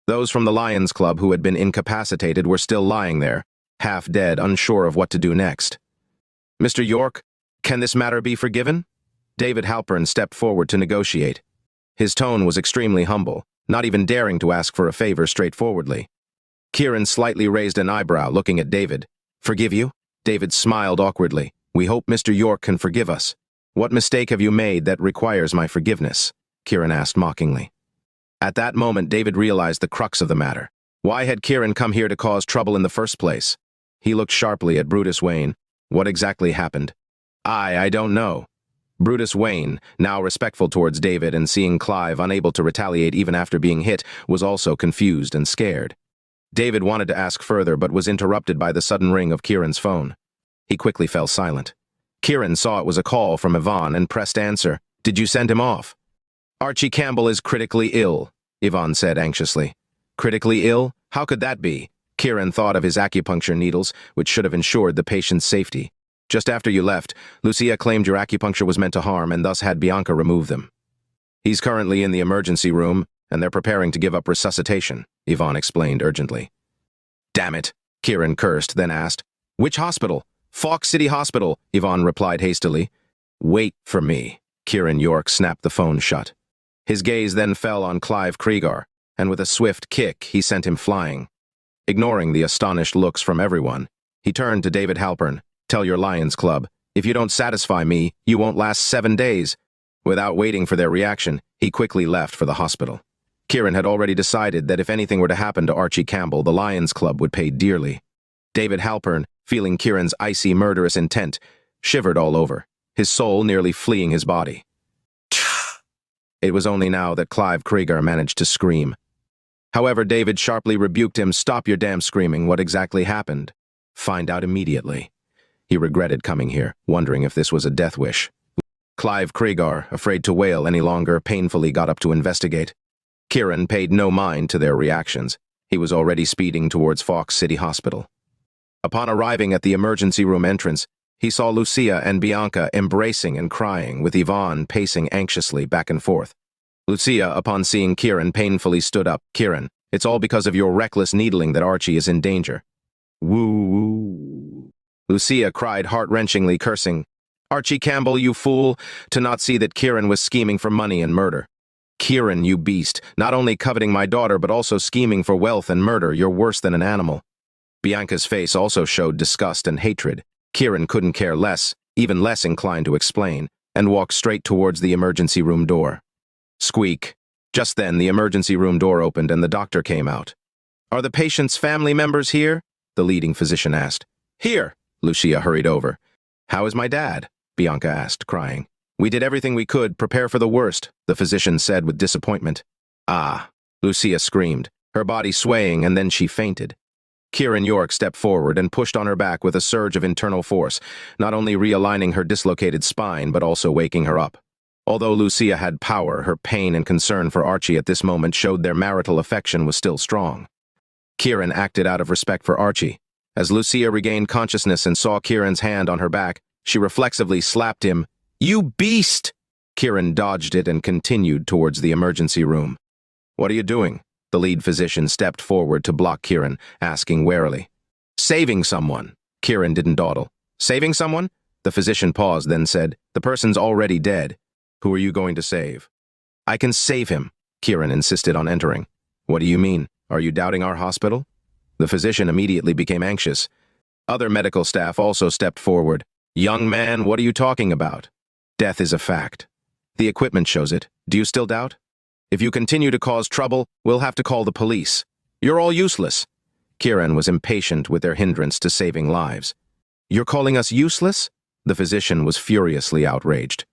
Those from the Lions Club who had been incapacitated were still lying there, half dead, unsure of what to do next. "Mr. York, can this matter be forgiven?" David Halpern stepped forward to negotiate. His tone was extremely humble, not even daring to ask for a favor straightforwardly. Kieran slightly raised an eyebrow, looking at David. "Forgive you?" David smiled awkwardly. "We hope Mr. York can forgive us." "What mistake have you made that requires my forgiveness?" Kieran asked mockingly. At that moment, David realized the crux of the matter. Why had Kieran come here to cause trouble in the first place? He looked sharply at Brutus Wayne. What exactly happened? I don't know." Brutus Wayne, now respectful towards David and seeing Clive unable to retaliate even after being hit, was also confused and scared. David wanted to ask further but was interrupted by the sudden ring of Kieran's phone. He quickly fell silent. Kieran saw it was a call from Yvonne and pressed answer. "Did you send him off?" "Archie Campbell is critically ill," Yvonne said anxiously. "Critically ill? How could that be?" Kieran thought of his acupuncture needles, which should have ensured the patient's safety. "Just after you left, Lucia claimed your acupuncture was meant to harm and thus had Bianca remove them. He's currently in the emergency room, and they're preparing to give up resuscitation," Yvonne explained urgently. "Damn it," Kieran cursed, then asked, "Which hospital?" Fox City Hospital, Yvonne replied hastily. Wait for me. Kieran York snapped the phone shut. His gaze then fell on Clive Krieger, and with a swift kick, he sent him flying. Ignoring the astonished looks from everyone, he turned to David Halpern. Tell your Lions Club, if you don't satisfy me, you won't last 7 days. Without waiting for their reaction, he quickly left for the hospital. Kieran had already decided that if anything were to happen to Archie Campbell, the Lions Club would pay dearly. David Halpern, feeling Kieran's icy, murderous intent, shivered all over, his soul nearly fleeing his body. It was only now that Clive Krieger managed to scream. However, David sharply rebuked him. Stop your damn screaming. What exactly happened? Find out immediately. He regretted coming here, wondering if this was a death wish. Clive Krieger, afraid to wail any longer, painfully got up to investigate. Kieran paid no mind to their reactions. He was already speeding towards Fox City Hospital. Upon arriving at the emergency room entrance, he saw Lucia and Bianca embracing and crying, with Yvonne pacing anxiously back and forth. Lucia, upon seeing Kieran, painfully stood up. Kieran, it's all because of your reckless needling that Archie is in danger. Woo. Lucia cried heart-wrenchingly, cursing. Archie Campbell, you fool, to not see that Kieran was scheming for money and murder. Kieran, you beast, not only coveting my daughter but also scheming for wealth and murder. You're worse than an animal. Bianca's face also showed disgust and hatred. Kieran couldn't care less, even less inclined to explain, and walked straight towards the emergency room door. Squeak. Just then, the emergency room door opened and the doctor came out. Are the patient's family members here? The leading physician asked. Here, Lucia hurried over. How is my dad? Bianca asked, crying. We did everything we could, prepare for the worst, the physician said with disappointment. Ah, Lucia screamed, her body swaying, and then she fainted. Kieran York stepped forward and pushed on her back with a surge of internal force, not only realigning her dislocated spine but also waking her up. Although Lucia had power, her pain and concern for Archie at this moment showed their marital affection was still strong. Kieran acted out of respect for Archie. As Lucia regained consciousness and saw Kieran's hand on her back, she reflexively slapped him. You beast! Kieran dodged it and continued towards the emergency room. What are you doing? The lead physician stepped forward to block Kieran, asking warily. Saving someone. Kieran didn't dawdle. Saving someone? The physician paused, then said, the person's already dead. Who are you going to save? I can save him, Kieran insisted on entering. What do you mean? Are you doubting our hospital? The physician immediately became anxious. Other medical staff also stepped forward. Young man, what are you talking about? Death is a fact. The equipment shows it. Do you still doubt? If you continue to cause trouble, we'll have to call the police. You're all useless. Kieran was impatient with their hindrance to saving lives. You're calling us useless? The physician was furiously outraged.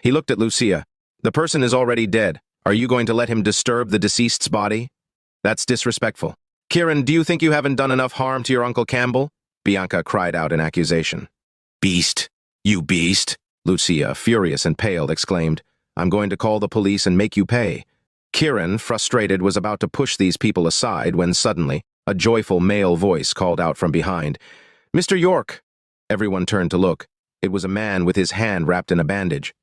He looked at Lucia. The person is already dead. Are you going to let him disturb the deceased's body? That's disrespectful. Kieran, do you think you haven't done enough harm to your Uncle Campbell? Bianca cried out in accusation. Beast! You beast! Lucia, furious and pale, exclaimed. I'm going to call the police and make you pay. Kieran, frustrated, was about to push these people aside when suddenly a joyful male voice called out from behind. Mr. York! Everyone turned to look. It was a man with his hand wrapped in a bandage.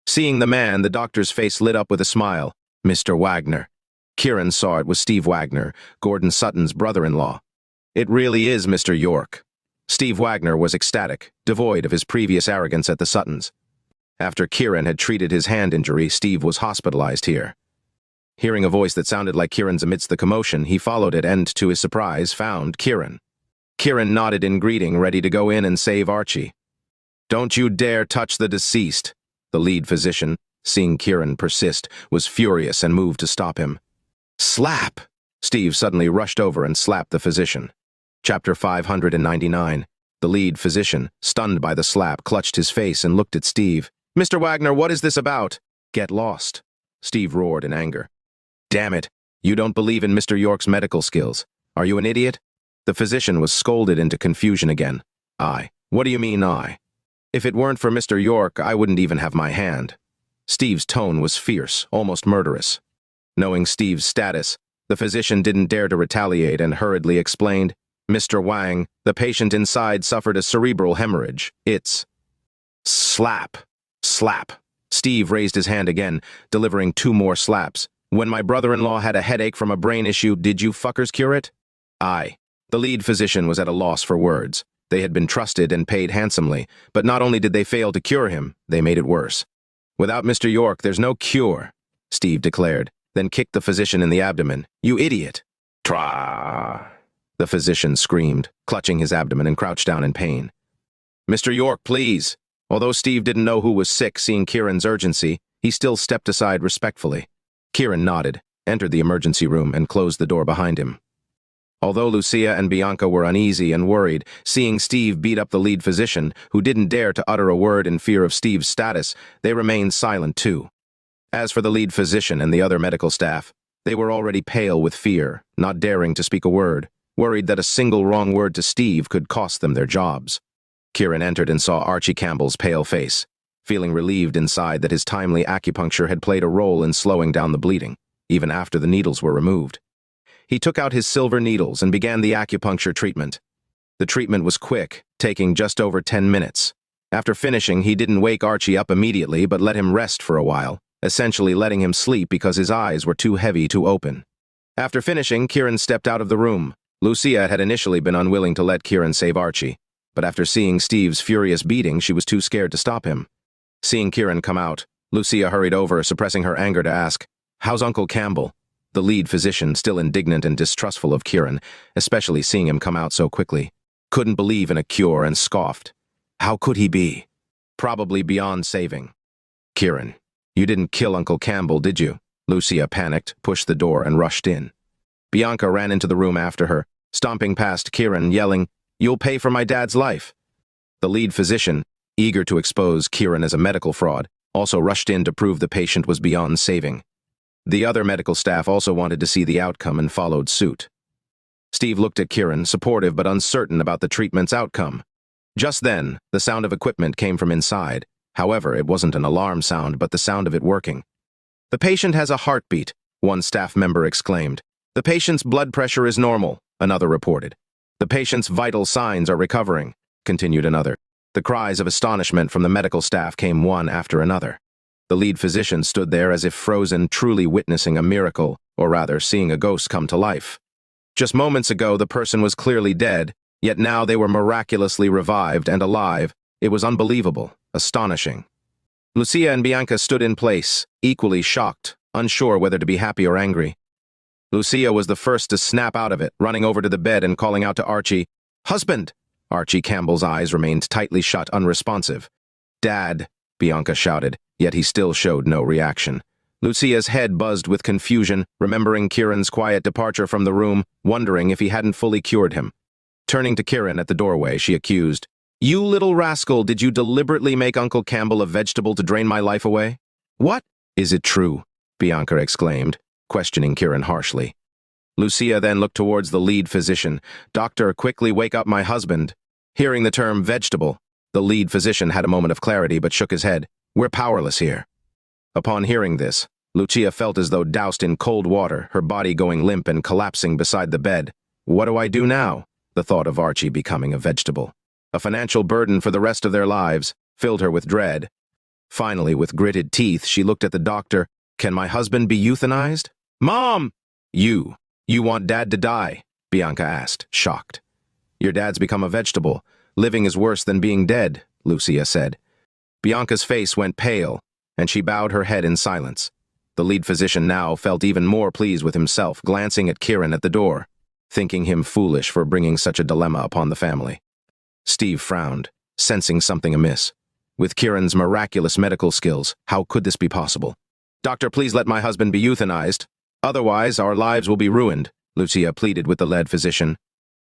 Seeing the man, the doctor's face lit up with a smile. Mr. Wagner. Kieran saw it was Steve Wagner, Gordon Sutton's brother-in-law. It really is Mr. York. Steve Wagner was ecstatic, devoid of his previous arrogance at the Suttons. After Kieran had treated his hand injury, Steve was hospitalized here. Hearing a voice that sounded like Kieran's amidst the commotion, he followed it and, to his surprise, found Kieran. Kieran nodded in greeting, ready to go in and save Archie. Don't you dare touch the deceased. The lead physician, seeing Kieran persist, was furious and moved to stop him. Slap! Steve suddenly rushed over and slapped the physician. Chapter 599. The lead physician, stunned by the slap, clutched his face and looked at Steve. Mr. Wagner, what is this about? Get lost. Steve roared in anger. Damn it. You don't believe in Mr. York's medical skills. Are you an idiot? The physician was scolded into confusion again. I. What do you mean, I? If it weren't for Mr. York, I wouldn't even have my hand. Steve's tone was fierce, almost murderous. Knowing Steve's status, the physician didn't dare to retaliate and hurriedly explained, Mr. Wang, the patient inside suffered a cerebral hemorrhage. It's... Slap. Slap. Steve raised his hand again, delivering 2 more slaps. When my brother-in-law had a headache from a brain issue, did you fuckers cure it? Aye. The lead physician was at a loss for words. They had been trusted and paid handsomely, but not only did they fail to cure him, they made it worse. "Without Mr. York, there's no cure," Steve declared, then kicked the physician in the abdomen. "You idiot!" "Tra!" the physician screamed, clutching his abdomen and crouched down in pain. "Mr. York, please." Although Steve didn't know who was sick, seeing Kieran's urgency, he still stepped aside respectfully. Kieran nodded, entered the emergency room, and closed the door behind him. Although Lucia and Bianca were uneasy and worried, seeing Steve beat up the lead physician, who didn't dare to utter a word in fear of Steve's status, they remained silent too. As for the lead physician and the other medical staff, they were already pale with fear, not daring to speak a word, worried that a single wrong word to Steve could cost them their jobs. Kieran entered and saw Archie Campbell's pale face, feeling relieved inside that his timely acupuncture had played a role in slowing down the bleeding, even after the needles were removed. He took out his silver needles and began the acupuncture treatment. The treatment was quick, taking just over 10 minutes. After finishing, he didn't wake Archie up immediately but let him rest for a while, essentially letting him sleep because his eyes were too heavy to open. After finishing, Kieran stepped out of the room. Lucia had initially been unwilling to let Kieran save Archie, but after seeing Steve's furious beating, she was too scared to stop him. Seeing Kieran come out, Lucia hurried over, suppressing her anger to ask, "How's Uncle Campbell?" The lead physician, still indignant and distrustful of Kieran, especially seeing him come out so quickly, couldn't believe in a cure and scoffed. How could he be? Probably beyond saving. "Kieran, you didn't kill Uncle Campbell, did you?" Lucia panicked, pushed the door, and rushed in. Bianca ran into the room after her, stomping past Kieran, yelling, "You'll pay for my dad's life." The lead physician, eager to expose Kieran as a medical fraud, also rushed in to prove the patient was beyond saving. The other medical staff also wanted to see the outcome and followed suit. Steve looked at Kieran, supportive but uncertain about the treatment's outcome. Just then, the sound of equipment came from inside. However, it wasn't an alarm sound, but the sound of it working. "The patient has a heartbeat," one staff member exclaimed. "The patient's blood pressure is normal," another reported. "The patient's vital signs are recovering," continued another. The cries of astonishment from the medical staff came one after another. The lead physician stood there as if frozen, truly witnessing a miracle, or rather, seeing a ghost come to life. Just moments ago, the person was clearly dead, yet now they were miraculously revived and alive. It was unbelievable, astonishing. Lucia and Bianca stood in place, equally shocked, unsure whether to be happy or angry. Lucia was the first to snap out of it, running over to the bed and calling out to Archie, "Husband!" Archie Campbell's eyes remained tightly shut, unresponsive. "Dad!" Bianca shouted, yet he still showed no reaction. Lucia's head buzzed with confusion, remembering Kieran's quiet departure from the room, wondering if he hadn't fully cured him. Turning to Kieran at the doorway, she accused, "You little rascal, did you deliberately make Uncle Campbell a vegetable to drain my life away?" "What?" "Is it true?" Bianca exclaimed, questioning Kieran harshly. Lucia then looked towards the lead physician. "Doctor, quickly wake up my husband." Hearing the term vegetable, the lead physician had a moment of clarity but shook his head. "We're powerless here." Upon hearing this, Lucia felt as though doused in cold water, her body going limp and collapsing beside the bed. What do I do now? The thought of Archie becoming a vegetable, a financial burden for the rest of their lives, filled her with dread. Finally, with gritted teeth, she looked at the doctor. "Can my husband be euthanized?" "Mom!" You want Dad to die?" Bianca asked, shocked. "Your dad's become a vegetable. Living is worse than being dead," Lucia said. Bianca's face went pale, and she bowed her head in silence. The lead physician now felt even more pleased with himself, glancing at Kieran at the door, thinking him foolish for bringing such a dilemma upon the family. Steve frowned, sensing something amiss. With Kieran's miraculous medical skills, how could this be possible? "Doctor, please let my husband be euthanized. Otherwise, our lives will be ruined," Lucia pleaded with the lead physician.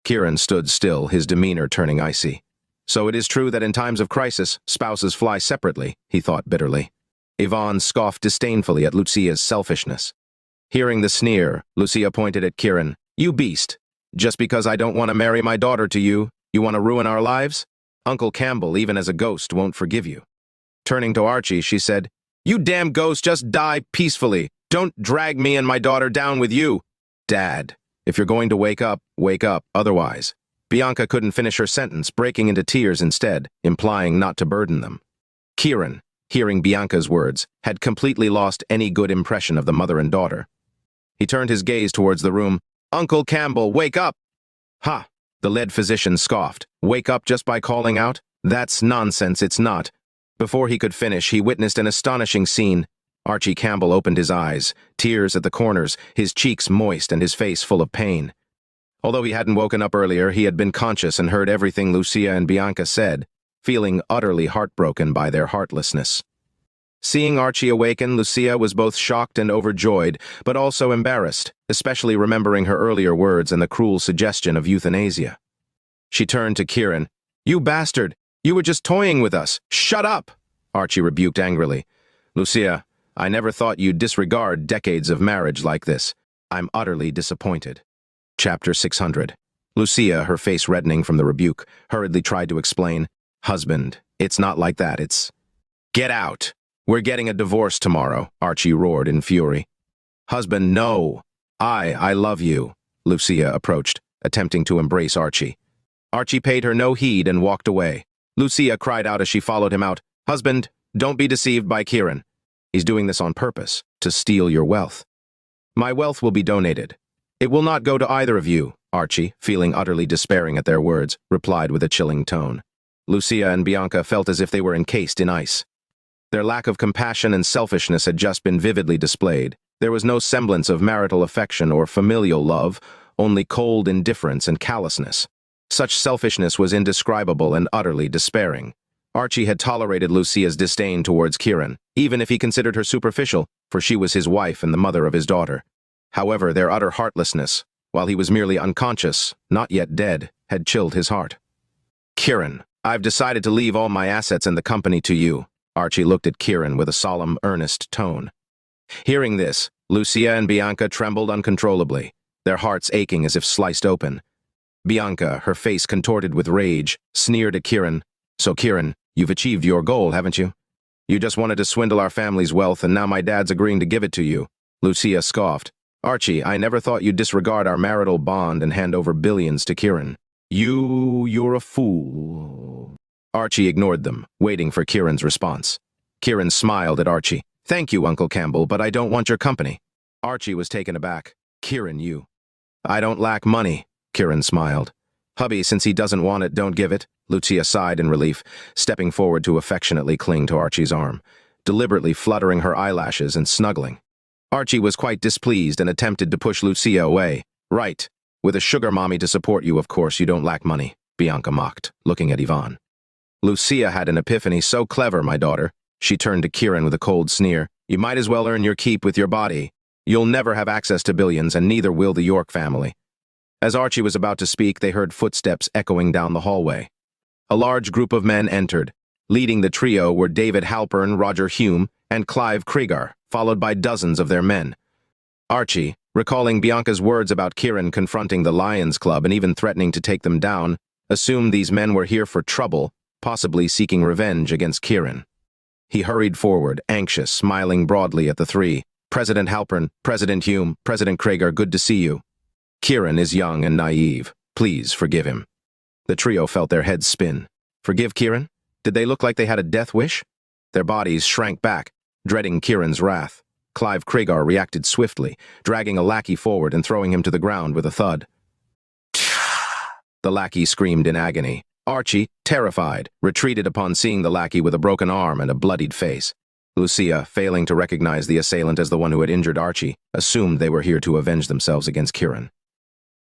Kieran stood still, his demeanor turning icy. So it is true that in times of crisis, spouses fly separately, he thought bitterly. Yvonne scoffed disdainfully at Lucia's selfishness. Hearing the sneer, Lucia pointed at Kieran. "You beast! Just because I don't want to marry my daughter to you, you want to ruin our lives? Uncle Campbell, even as a ghost, won't forgive you." Turning to Archie, she said, "You damn ghost, just die peacefully. Don't drag me and my daughter down with you." "Dad, if you're going to wake up, otherwise." Bianca couldn't finish her sentence, breaking into tears instead, implying not to burden them. Kieran, hearing Bianca's words, had completely lost any good impression of the mother and daughter. He turned his gaze towards the room. "Uncle Campbell, wake up!" "Ha!" The lead physician scoffed. Wake up just by calling out? That's nonsense, it's not. Before he could finish, he witnessed an astonishing scene. Archie Campbell opened his eyes, tears at the corners, his cheeks moist and his face full of pain. Although he hadn't woken up earlier, he had been conscious and heard everything Lucia and Bianca said, feeling utterly heartbroken by their heartlessness. Seeing Archie awaken, Lucia was both shocked and overjoyed, but also embarrassed, especially remembering her earlier words and the cruel suggestion of euthanasia. She turned to Kieran. "You bastard! You were just toying with us! Shut up!" Archie rebuked angrily. "Lucia, I never thought you'd disregard decades of marriage like this. I'm utterly disappointed." Chapter 600. Lucia, her face reddening from the rebuke, hurriedly tried to explain. "Husband, it's not like that, it's—" "Get out! We're getting a divorce tomorrow," Archie roared in fury. "Husband, no! I love you," Lucia approached, attempting to embrace Archie. Archie paid her no heed and walked away. Lucia cried out as she followed him out, "Husband, don't be deceived by Kieran. He's doing this on purpose, to steal your wealth." "My wealth will be donated. It will not go to either of you," Archie, feeling utterly despairing at their words, replied with a chilling tone. Lucia and Bianca felt as if they were encased in ice. Their lack of compassion and selfishness had just been vividly displayed. There was no semblance of marital affection or familial love, only cold indifference and callousness. Such selfishness was indescribable and utterly despairing. Archie had tolerated Lucia's disdain towards Kieran, even if he considered her superficial, for she was his wife and the mother of his daughter. However, their utter heartlessness, while he was merely unconscious, not yet dead, had chilled his heart. "Kieran, I've decided to leave all my assets and the company to you." Archie looked at Kieran with a solemn, earnest tone. Hearing this, Lucia and Bianca trembled uncontrollably, their hearts aching as if sliced open. Bianca, her face contorted with rage, sneered at Kieran. "So Kieran, you've achieved your goal, haven't you? You just wanted to swindle our family's wealth and now my dad's agreeing to give it to you." Lucia scoffed. "Archie, I never thought you'd disregard our marital bond and hand over billions to Kieran. You're a fool." Archie ignored them, waiting for Kieran's response. Kieran smiled at Archie. "Thank you, Uncle Campbell, but I don't want your company." Archie was taken aback. "Kieran, you—" "I don't lack money," Kieran smiled. "Hubby, since he doesn't want it, don't give it." Lucia sighed in relief, stepping forward to affectionately cling to Archie's arm, deliberately fluttering her eyelashes and snuggling. Archie was quite displeased and attempted to push Lucia away. "Right. With a sugar mommy to support you, of course you don't lack money," Bianca mocked, looking at Yvonne. Lucia had an epiphany. "So clever, my daughter." She turned to Kieran with a cold sneer. "You might as well earn your keep with your body. You'll never have access to billions, and neither will the York family." As Archie was about to speak, they heard footsteps echoing down the hallway. A large group of men entered. Leading the trio were David Halpern, Roger Hume, and Clive Krieger, followed by dozens of their men. Archie, recalling Bianca's words about Kieran confronting the Lions Club and even threatening to take them down, assumed these men were here for trouble, possibly seeking revenge against Kieran. He hurried forward, anxious, smiling broadly at the three. "President Halpern, President Hume, President Krieger, good to see you. Kieran is young and naive. Please forgive him." The trio felt their heads spin. Forgive Kieran? Did they look like they had a death wish? Their bodies shrank back, dreading Kieran's wrath. Clive Krieger reacted swiftly, dragging a lackey forward and throwing him to the ground with a thud. The lackey screamed in agony. Archie, terrified, retreated upon seeing the lackey with a broken arm and a bloodied face. Lucia, failing to recognize the assailant as the one who had injured Archie, assumed they were here to avenge themselves against Kieran.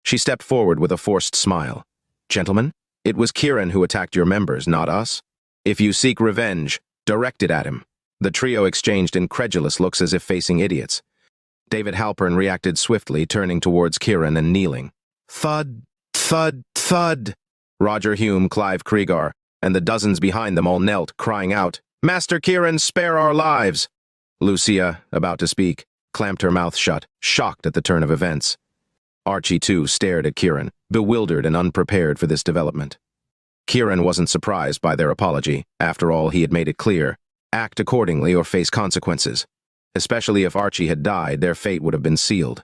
She stepped forward with a forced smile. "Gentlemen, it was Kieran who attacked your members, not us. If you seek revenge, direct it at him." The trio exchanged incredulous looks as if facing idiots. David Halpern reacted swiftly, turning towards Kieran and kneeling. Thud, thud, thud! Roger Hume, Clive Krieger, and the dozens behind them all knelt, crying out, "Master Kieran, spare our lives!" Lucia, about to speak, clamped her mouth shut, shocked at the turn of events. Archie, too, stared at Kieran, bewildered and unprepared for this development. Kieran wasn't surprised by their apology. After all, he had made it clear. Act accordingly or face consequences. Especially if Archie had died, their fate would have been sealed.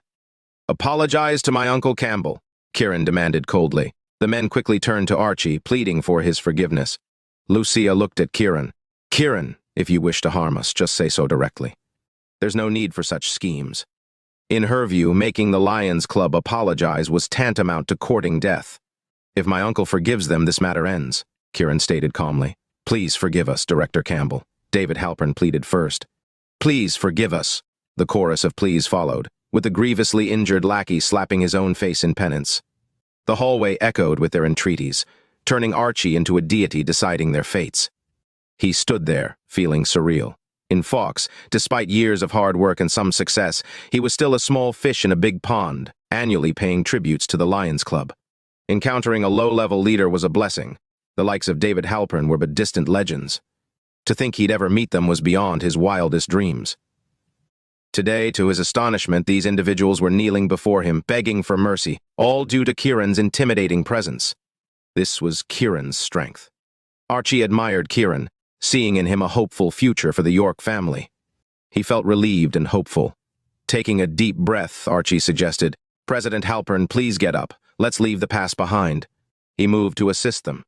"Apologize to my Uncle Campbell," Kieran demanded coldly. The men quickly turned to Archie, pleading for his forgiveness. Lucia looked at Kieran. "Kieran, if you wish to harm us, just say so directly. There's no need for such schemes." In her view, making the Lions Club apologize was tantamount to courting death. If my uncle forgives them, this matter ends, Kieran stated calmly. Please forgive us, Director Campbell, David Halpern pleaded first. Please forgive us. The chorus of pleas followed, with the grievously injured lackey slapping his own face in penance. The hallway echoed with their entreaties, turning Archie into a deity deciding their fates. He stood there, feeling surreal. In Fawkes, despite years of hard work and some success, he was still a small fish in a big pond, annually paying tributes to the Lions Club. Encountering a low-level leader was a blessing. The likes of David Halpern were but distant legends. To think he'd ever meet them was beyond his wildest dreams. Today, to his astonishment, these individuals were kneeling before him, begging for mercy, all due to Kieran's intimidating presence. This was Kieran's strength. Archie admired Kieran, seeing in him a hopeful future for the York family. He felt relieved and hopeful. Taking a deep breath, Archie suggested, "President Halpern, please get up. Let's leave the past behind." He moved to assist them.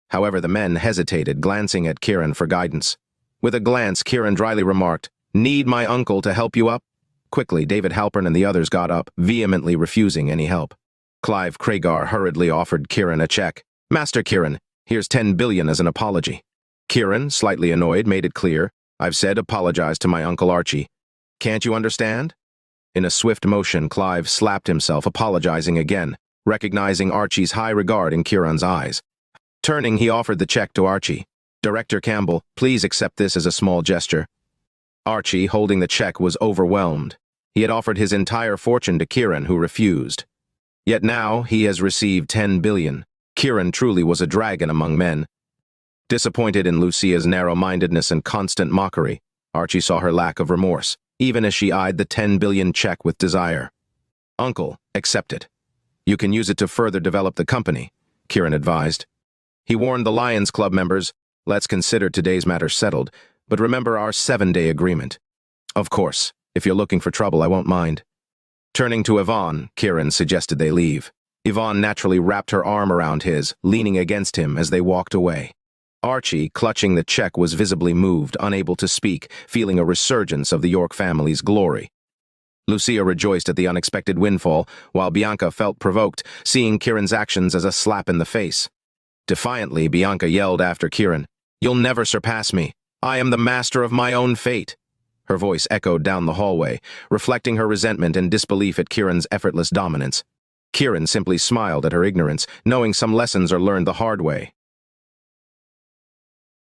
However, the men hesitated, glancing at Kieran for guidance. With a glance, Kieran dryly remarked, "Need my uncle to help you up?" Quickly, David Halpern and the others got up, vehemently refusing any help. Clive Craigar hurriedly offered Kieran a check. "Master Kieran, here's 10 billion as an apology." Kieran, slightly annoyed, made it clear, "I've said apologize to my Uncle Archie. Can't you understand?" In a swift motion, Clive slapped himself, apologizing again, recognizing Archie's high regard in Kieran's eyes. Turning, he offered the check to Archie. "Director Campbell, please accept this as a small gesture." Archie, holding the check, was overwhelmed. He had offered his entire fortune to Kieran, who refused. Yet now he has received 10 billion. Kieran truly was a dragon among men. Disappointed in Lucia's narrow-mindedness and constant mockery, Archie saw her lack of remorse, even as she eyed the 10 billion check with desire. "Uncle, accept it. You can use it to further develop the company," Kieran advised. He warned the Lions Club members, "Let's consider today's matter settled, but remember our 7-day agreement." "Of course, if you're looking for trouble, I won't mind." Turning to Yvonne, Kieran suggested they leave. Yvonne naturally wrapped her arm around his, leaning against him as they walked away. Archie, clutching the check, was visibly moved, unable to speak, feeling a resurgence of the York family's glory. Lucia rejoiced at the unexpected windfall, while Bianca felt provoked, seeing Kieran's actions as a slap in the face. Defiantly, Bianca yelled after Kieran, "You'll never surpass me. I am the master of my own fate." Her voice echoed down the hallway, reflecting her resentment and disbelief at Kieran's effortless dominance. Kieran simply smiled at her ignorance, knowing some lessons are learned the hard way.